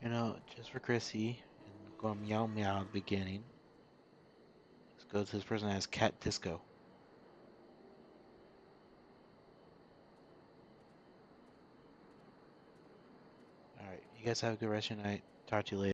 You know, just for Chrissy, and go meow meow at the beginning. Let's go to this person that has Cat Disco. Alright, you guys have a good rest of your night. Talk to you later.